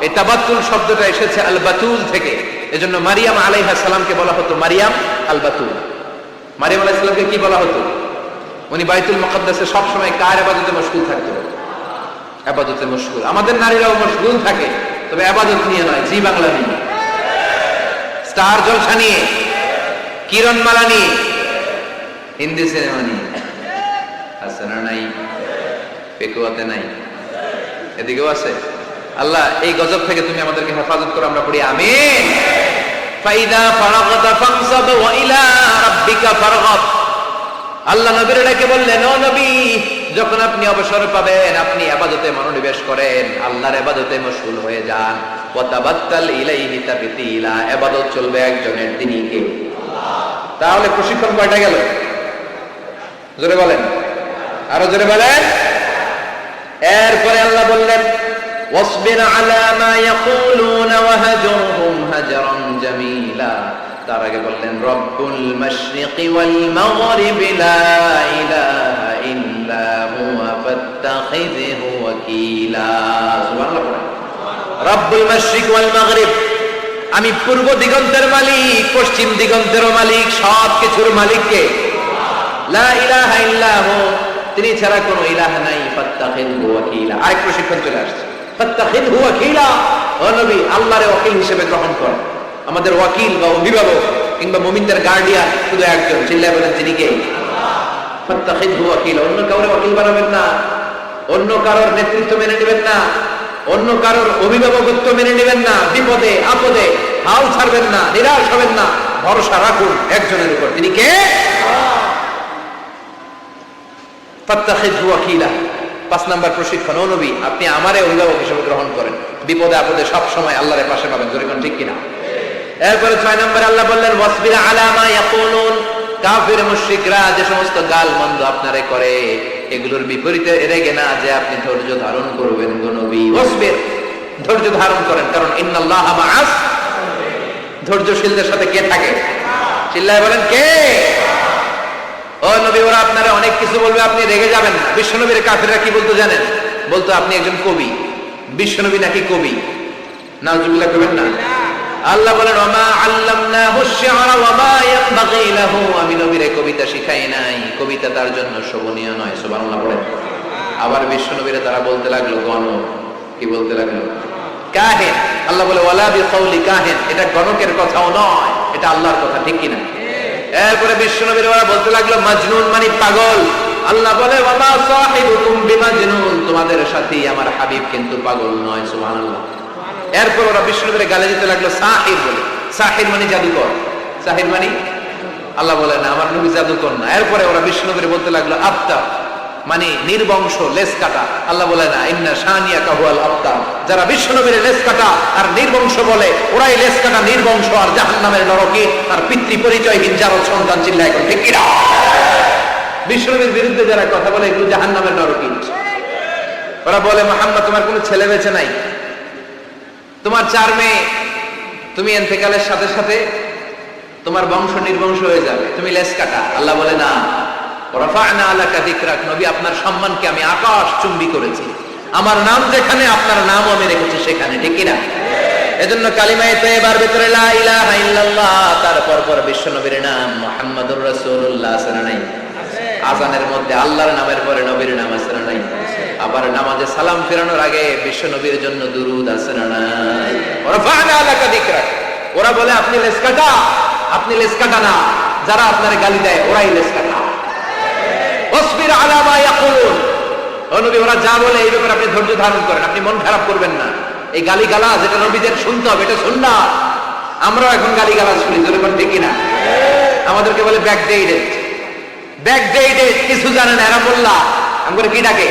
এই তাবাত্তুল শব্দটা এসেছে আল বাতুল থেকে। এজন্য মারিয়াম আলাইহিস সালামকে বলা হতো মারিয়াম আল বাতুল। মারিয়াম আলাইহিস সালামকে কি বলা হতো? উনি বাইতুল মুকাদ্দাসে সব সময় কার ইবাদতে মশগুল থাকতো? ইবাদতে মশগুল। আমাদের নারীরাও মশগুল থাকে, তবে ইবাদত নিয়ে নয়, জি বাংলা নিয়ে, স্টার জলসা নিয়ে, কিরণমালা নিয়ে, হিন্দি সিনেমা নিয়ে। আছে না নাই? পেকুয়াতে নাই, এদিকেও আছে। আল্লাহ এই গজব থেকে তুমি আমাদেরকে হেফাজত করো, আমরা পড়ি আমিন। ফাইদা ফারাগতা ফানসাব ওয়া ইলা রাব্বিকা ফারগাব। আল্লাহ নবীর ডাকে বললেন, ও নবী, যখন আপনি অবসর পাবেন আপনি ইবাদতে মনোনিবেশ করেন, আল্লাহর ইবাদতে মশগুল হয়ে যান। ওয়া তাবাত্তাল ইলাইহি তাবতিলা, ইবাদত চলবে একজনের, তিনি কে? আল্লাহ। তাহলে প্রশিক্ষণ কয়টা গেল? জোরে বলেন, আরো জোরে বলেন। এরপরে আল্লাহ বললেন, ওয়াসবির আলা মা ইয়াকুলুনা ওয়াহজুরহুম হাজরান জামিলা। তার আগে বললেন, রব্বুল মাশরিকি ওয়াল মাগরিবি লা ইলাহা ইল্লা হুয়া ফাত্তাখিযহু ওয়াকিলা। সুবহানাল্লাহ। রব্বুল মাশরিক ওয়াল মাগরিব, আমি পূর্ব দিগন্তের মালিক, পশ্চিম দিগন্তেরও মালিক, সব কিছুর মালিক কে? লা ইলাহা ইল্লাহু, তিনি ছাড়া কোনো ইলাহ নাই। ফাত্তাখিযহু ওয়াকিলা। আরেক প্রশিক্ষণ চলে আসছে, ফাত্তাখিযহু ওয়াকিলা। ও নবী, আল্লাহরে ওয়াকিল হিসেবে গ্রহণ করেন। আমাদের ওয়াকিল বা অভিভাবক কিংবা মুমিনদের গার্ডিয়ান শুধু একজন, চিল্লায় বলেন, তিনি কে? আল্লাহ। ফাত্তাখিযহু ওয়াকিলা। অন্য কাউরে ওয়াকিল বানাবেন না, অন্য কারোর নেতৃত্ব মেনে নেবেন না, অন্য কারোর অভিভাবকত্ব মেনে নেবেন না। বিপদে আপদে হাল ছাড়বেন না, নিরাশ হবেন না, ভরসা রাখুন একজনের উপর, তিনি কে? ফাত্তাখিযহু ওয়াকিলা। 5 নাম্বার প্রশিক্ষণ, ও নবী, আপনি আমারে অভিভাবক হিসেবে গ্রহণ করেন, বিপদে আপদে সব সময় আল্লাহর পাশে পাবেন। জোরে কোন ঠিক কিনা? এরপরে 6 নম্বরে আল্লাহ বললেন, ওয়াসবির আলা মা ইয়াকুলুন। কাফির মুশরিকরা যে সমস্ত গালমন্দ আপনারে করে, এগুলোর বিপরীতে রেগে না যে আপনি ধৈর্য ধারণ করবেন গো নবী। ওয়াসবির, ধৈর্য ধারণ করেন, কারণ ইন্নাল্লাহা মাআস। ধৈর্যশীলদের সাথে কে থাকে? চিল্লায় বলেন, কে? ও নবী, ওরা আপনারা অনেক কিছু বলবে, আপনি রেগে যাবেন না। বিশ্বনবীর কাফিররা কি বলতো জানেন? বলতো আপনি একজন কবি। বিশ্বনবী নাকি কবি? নাউজুবিল্লাহ করবেন না। আল্লাহ বলেন, ওমা আল্লামনাহু আশ-শি'রা ওয়া মা ইয়ানবাগি লাহু, আমি নবীরে কবিতা শিখাই নাই, কবিতা তার জন্য শোভনীয় নয়। সুবহানাল্লাহ বলেন। আবার বিশ্বনবীরে তারা বলতে লাগলো গণক। কি বলতে লাগলো? কাহিন। আল্লাহ বলে, ওয়ালা বিকাউলি কাহিন, এটা গণকের কথাও নয়, এটা আল্লাহর কথা, ঠিক কিনা? এরপরে বিশ্বনবীর ওরা বলতে লাগলো মাজনুন, মানে পাগল। আল্লাহ বলে, ওয়া মা সাহিবুকুম বিমাজনুন, তোমাদের সাথী আমার হাবিব কিন্তু পাগল নয়। সুবহানাল্লাহ। এরপর ওরা বিশ্বনবীর গালে দিতে লাগলো সাহির বলে। সাহির মানে জাদুকর। সাহির মানে? আল্লাহ বলে না, আমার নবী জাদুকর না। এরপরে ওরা বিশ্বনবীর বলতে লাগলো আবতার, মানে নির্বংশ, লেজ কাটা। আল্লাহ বলে না, ইন্না শানিয়াকা হুয়াল আবতার। যারা বিশ্বনবীর লেজ কাটা আর নির্বংশ বলে, ওরাই লেজ কাটা, নির্বংশ আর জাহান্নামের নরকে আর পিতৃ পরিচয়হীন জারদ সন্তান। চিল্লায় এখন ঠিক কিনা? বিশ্বনবীর বিরুদ্ধে যারা কথা বলে, এগুলো জাহান্নামের নরকে। ওরা বলে, মুহাম্মদ তোমার কোনো ছেলে বেঁচে নাই, তোমার 4 মেয়ে, তুমি ইন্তেকালের সাথে সাথে তোমার বংশ নির্বংশ হয়ে যাবে, তুমি লেজ কাটা। আল্লাহ বলে না, রাফা'না আলাকা যিকরাক, নবী আপনার সম্মানকে আমি আকাশ চুম্বি করেছি, আমার নাম যেখানে আপনার নামও আমি রেখেছি সেখানে, ঠিক কিনা? এজন্য কালিমায়ে তাইয়্যিবার ভিতরে লা ইলাহা ইল্লাল্লাহ, তারপর পর বিশ্বনবীর নাম মুহাম্মাদুর রাসূলুল্লাহ সাল্লাল্লাহু আলাইহি ওয়াসাল্লাম। আযানের মধ্যে আল্লাহর নামের পরে নবীর নাম আছে না নাই? আবার নামাজে সালাম ফেরানোর আগে বিশ্বনবীর জন্য দুরূদ আছে না নাই? রাফা'না আলাকা যিকরাক। ওরা বলে আপনি লেজ কাটা, আপনি লেজ কাটা না, যারা আপনার গালি দেয় ওরাই লেজ কাটা। ওয়াসবির আলা মা ইয়াকুলুন, ও নবী ওরা যা বলে এই ব্যাপারে আপনি ধৈর্য ধারণ করেন, আপনি মন খারাপ করবেন না। এই গালিগালাজ যেটা নবীদের শুনতে হবে, এটা সুন্নাত। আমরাও এখন গালিগালাজ শুনি, যখন দেখি না আমাদেরকে বলে ব্যাকডেটেড, ব্যাকডেটেড, কিছু জানে না এরা। মোল্লা আমরা কি ডাকে?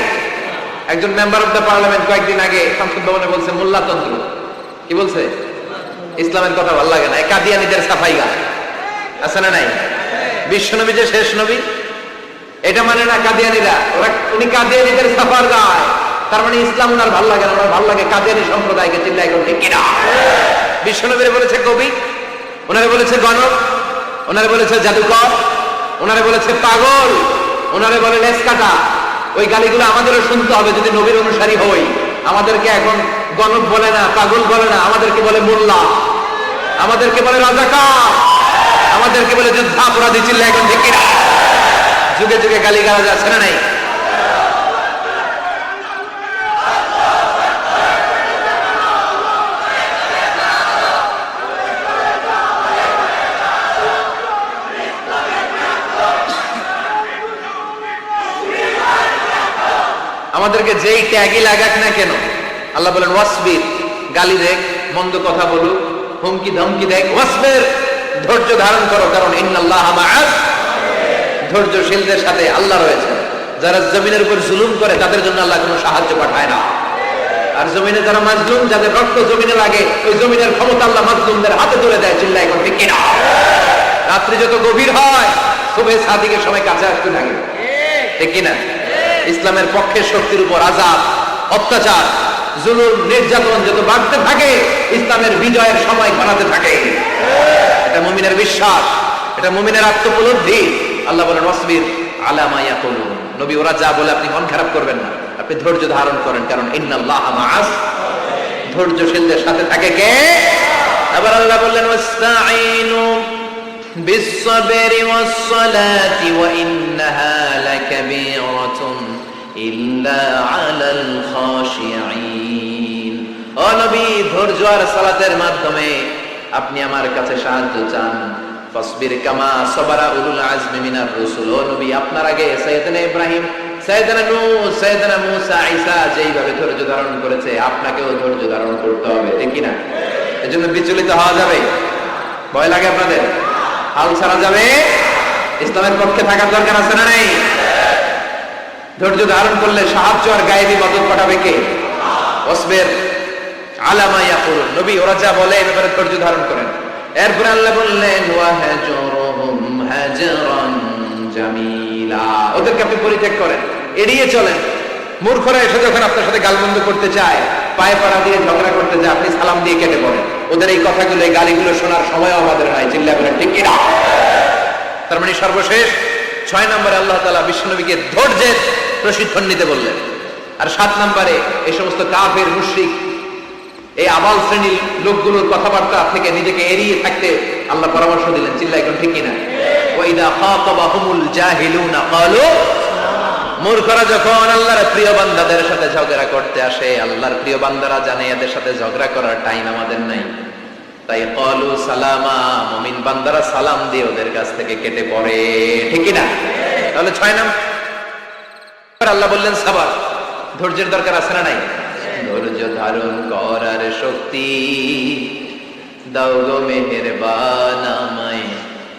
একজন মেম্বার অফ দ্য পার্লামেন্ট কয়েকদিন আগে সংসদ ভবনে বলছে মোল্লাতন্ত্র। কি বলছে? ইসলামের কথা ভালো লাগে না, কাদিয়ানীদের সাফাই গা আছে না নাই? বিশ্বনবী যে শেষ নবী, এটা মানে না কাদিয়ানীরা। ওরা, উনি কাদিয়ানীদের সাফার গায়, তার মানে ইসলাম ওনার ভালো লাগে না, ওনার ভালো লাগে কাদিয়ানী সম্প্রদায়কে। চিল্লায় করতে কিনা? বিশ্বনবীরে বলেছে কবি, ওনারে বলেছে গণক, ওনারে বলেছে জাদুকর, ওনারে বলেছে পাগল, ওনারে বলে লেস কাটা। ওই গালিগুলো আমাদেরও শুনতে হবে যদি নবীর অনুসারী হই। আমাদেরকে এখন গণক বলে না, পাগল বলে না, আমাদেরকে বলে মোল্লা, আমাদেরকে বলে রাজাকার, আমাদেরকে বলে যুদ্ধাপরাধী। চিল্লা এখন ঠিক কিনা? যুগে যুগে গালি গালা যাচ্ছে না নাই? আমাদেরকে যেই ট্যাগই লাগাক না কেন, আল্লাহ বলেন ওয়াসবির, গালি দেখ, মন্দ কথা বলুক, হুমকি ধমকি দেখ, ওয়াসবির, ধৈর্য ধারণ করো, কারণ ইন্নাল্লাহা মাআস, ধৈর্যশীলদের সাথে আল্লাহ রয়েছে। যারা জমিনের উপর জুলুম করে তাদের জন্য আল্লাহ কোনো সাহায্য পাঠায় না। আর জমিনে যারা মাজলুম, যাদের রক্ত জমিনে লাগে, ওই জমিনের ক্ষমতা আল্লাহ মাজলুমদের হাতে তুলে দেয়। চিল্লা এখন ঠিক কিনা? রাত্রি যত গভীর হয়, সুবহে সাদিকের সময় কাছে আসতে থাকে, ঠিক কিনা? ইসলামের পক্ষের শক্তির উপর আযাব, অত্যাচার, জুলুম, নির্যাতন যত বাড়তে থাকে, ইসলামের বিজয়ের সময় ঘনাতে থাকে। এটা মুমিনের বিশ্বাস, এটা মুমিনের আত্মোপলব্ধি। আল্লাহ বলেন ওয়াসবির আলা মা ইয়াকুলুন, নবী ওরা যা বলে আপনি মন খারাপ করবেন না, আপনি ধৈর্য ধারণ করেন, কারণ ইন্নাল্লাহা মাআস, ধৈর্যশীলদের সাথে থাকে কে? আবার আল্লাহ বললেন ওয়াস্তাঈনু বিস-সাবরি ওয়াস-সালাতি ওয়া ইন্নাহা লাকাবীরাতুন ইল্লা আলাল খাশিঈন। ও নবী, ধৈর্য আর সালাতের মাধ্যমে আপনি আমার কাছে সাহায্য চান। ফাসবির কামা সাবারা উলুল আজমি মিনার রাসূল। ও নবী, আপনার আগে সাইয়েদনা ইব্রাহিম, সাইয়েদনা নূহ, সাইয়েদনা মূসা, ঈসা যেইভাবে ধৈর্য ধারণ করেছে, আপনাকেও ধৈর্য ধারণ করতে হবে, ঠিক কি না? এজন্য বিচলিত হওয়া যাবে? ভয় লাগে আপনাদের? হাল ছাড়া যাবে? ইসলামের পক্ষে থাকার দরকার আছে না নাই? ধৈর্য ধারণ করলে সাহায্য আর গায়েবী মদদ পাঠাবে কে? ওয়াসবির আলা মা ইয়াকুলুন, নবী ওরা যা বলে এই ব্যাপারে ধৈর্য ধারণ করেন। এরপর আল্লাহ বললেন ওয়াহজুরহুম হাজরান জামিলা, ওদেরকে আপনি পরিত্যাগ করেন, এড়িয়ে চলেন। মূর্খরা এসে যখন আপনার সাথে গালমন্দ করতে চায়, পায়ে পাড়া দিয়ে ঝগড়া করতে যায়, আপনি সালাম দিয়ে কেটে পড়েন। ওদের এই কথাগুলো, এই গালিগুলো শোনার সময়ও আমাদের নাই। চিল্লা বলেন ঠিক কিনা? তার মানে সর্বশেষ 6 নম্বরে আল্লাহ তাআলা বিশ্বনবীকে ধৈর্যের প্রশিক্ষণ নিতে বললেন। আর 7 নম্বরে এই সমস্ত কাফের, মুশরিক, এই আবাল শ্রেণীর লোকগুলোর কথাবার্তা থেকে নিজেকে এড়িয়ে থাকতে আল্লাহ পরামর্শ দিলেন। চিল্লা এখন ঠিক কিনা? ওয়াইদা খাতাবাহুমুল জাহিলুনা ক্বালু, মূর্খরা যখন আল্লাহর প্রিয় বান্দাদের সাথে ঝগড়া করতে আসে, আল্লাহর প্রিয় বান্দারা জানে এদের সাথে ঝগড়া করার টাইম আমাদের নাই, তাই ক্বালু সালামা, মুমিন বান্দারা সালাম দিয়ে ওদের কাছ থেকে কেটে পড়ে, ঠিক কিনা? তাহলে 6 নম্বর আল্লাহ বললেন সাবার, ধৈর্যের দরকার আছে না নাই? ধৈর্য ধারণ করার শক্তি দাও গো মেহেরবান, আমায়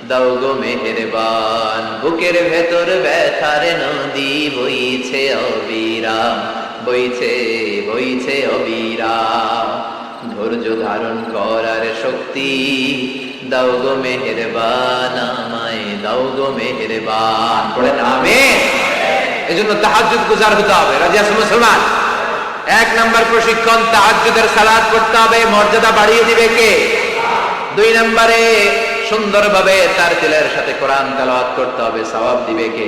দাও গো মেহেরবান। বুকের ভেতর ব্যথার নদী বইছে অবিরাম, বইছে বইছে অবিরাম। ধৈর্য ধারণ করার শক্তি দাও গো মেহেরবান, আমায় দাও গো মেহেরবান। পড়েন আমিন। এজন্য তাহাজ্জুদ গুজার হতে হবে। রাজি আছেন মুসলমান? 1 নম্বর প্রশিক্ষণ, তাহাজ্জুদের সালাত পড়তে হবে। মর্যাদা বাড়িয়ে দিবে কে? 2 নম্বরে সুন্দরভাবে তার তিলের সাথে কোরআন তেলাওয়াত করতে হবে, সওয়াব দিবে কে?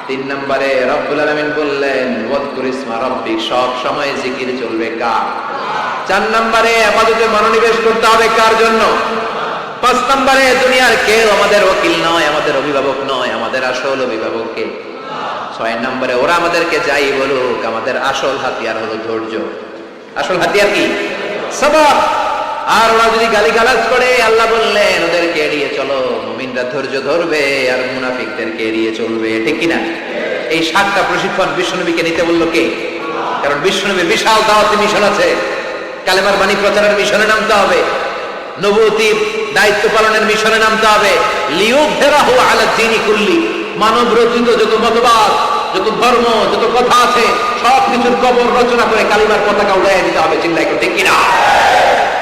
3 নম্বরে রব্বুল আলামিন বললেন ওয়াজকুর ইসমা রাব্বিক, সব সময় জিকির চলবে কার? 4 নম্বরে ইবাদতে মনোনিবেশ করতে হবে কার জন্য? 5 নম্বরে দুনিয়ার কেউ আমাদের ওকিল নয়, আমাদের অভিভাবক নয়, আমাদের আসল অভিভাবক কে? 6 নম্বরে ওরা আমাদেরকে যাই বলুক, আমাদের আসল হাতিয়ার হলো ধৈর্য। আসল হাতিয়ার কি? সবর। আর ওরা যদি গালিগালাজ করে, আল্লাহ বললেন ওদেরকে এড়িয়ে চলো। মুমিনরা ধৈর্য ধরবে আর মুনাফিকদেরকে এড়িয়ে চলবে, ঠিক কিনা? এই 7টা প্রশিক্ষণ বিশ্বনবীকে নিতে বললো কে? কারণ বিশ্বনবীর বিশাল দাওয়াতি মিশন আছে। কালেমার বাণী প্রচারের মিশনে নামতে হবে, নবুয়তির দায়িত্ব পালনের মিশনে নামতে হবে। লিয়ুযহিরাহু আলা দ্বীনি কুল্লি, মানব রচিত যত মতবাদ, যত ধর্ম, যত কথা আছে, সব কিছুর কবর রচনা করে কালিমার পতাকা উড়াইয়া দিতে হবে। চিল্লাই করে ঠিক কিনা?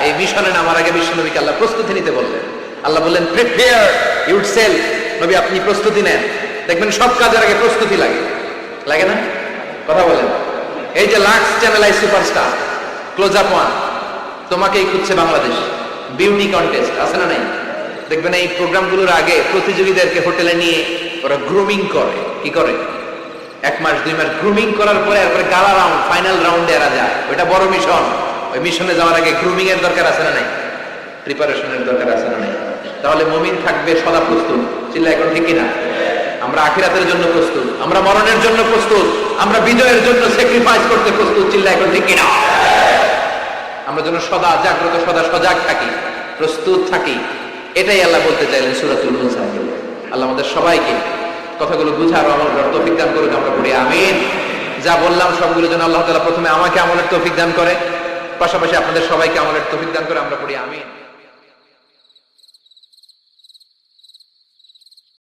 এই মিশনে নামার আগে বিশ্বনবীকে আল্লাহ প্রস্তুতি নিতে বললেন। আল্লাহ বললেন প্রিপেয়ার ইউরসেলফ। নবী আপনি প্রস্তুতি নেন। দেখবেন সব কাজের আগে প্রস্তুতি লাগে, লাগে না? কথা বলেন। এই যে Lux channel I superstar, Closeup one, তোমাকেই খুঁজছে বাংলাদেশ, বিউটি কন্টেস্ট আছে না নাই? দেখবেন এই প্রোগ্রামগুলোর আগে প্রতিযোগীদেরকে হোটেলে নিয়ে ওরা গ্রুমিং করে। কি করে? 1 মাস 2 মাস গ্রুমিং করার পরে এরপরে গালা রাউন্ড, ফাইনাল রাউন্ডে এরা যায়। ওইটা বড় মিশন। ওই মিশনে যাওয়ার আগে গ্রুমিং এর দরকার আছে না নাই? প্রিপারেশনের দরকার আছে না নাই? তাহলে মুমিন থাকবে সদা প্রস্তুত। চিল্লা এখন ঠিক কিনা? আমরা আখিরাতের জন্য প্রস্তুত, আমরা মরণের জন্য প্রস্তুত, আমরা বিজয়ের জন্য স্যাক্রিফাইস করতে প্রস্তুত। চিল্লা এখন ঠিক কিনা? আমরা যেন সদা জাগ্রত, সদা সজাগ থাকি, প্রস্তুত থাকি। এটাই আল্লাহ বলতে চাইলেন সূরাতুল মুজাম্মিল। আল্লাহ আমাদের সবাইকে কথাগুলো বুঝার আমল করার তৌফিক দান করুন, আমরা পড়ি আমিন। যা বললাম সবগুলো যেন আল্লাহ তাআলা প্রথমে আমাকে আমলের তৌফিক দান করে, পাশাপাশি আপনাদের সবাইকে আমলের তৌফিক দান করে, আমরা পড়ি আমিন।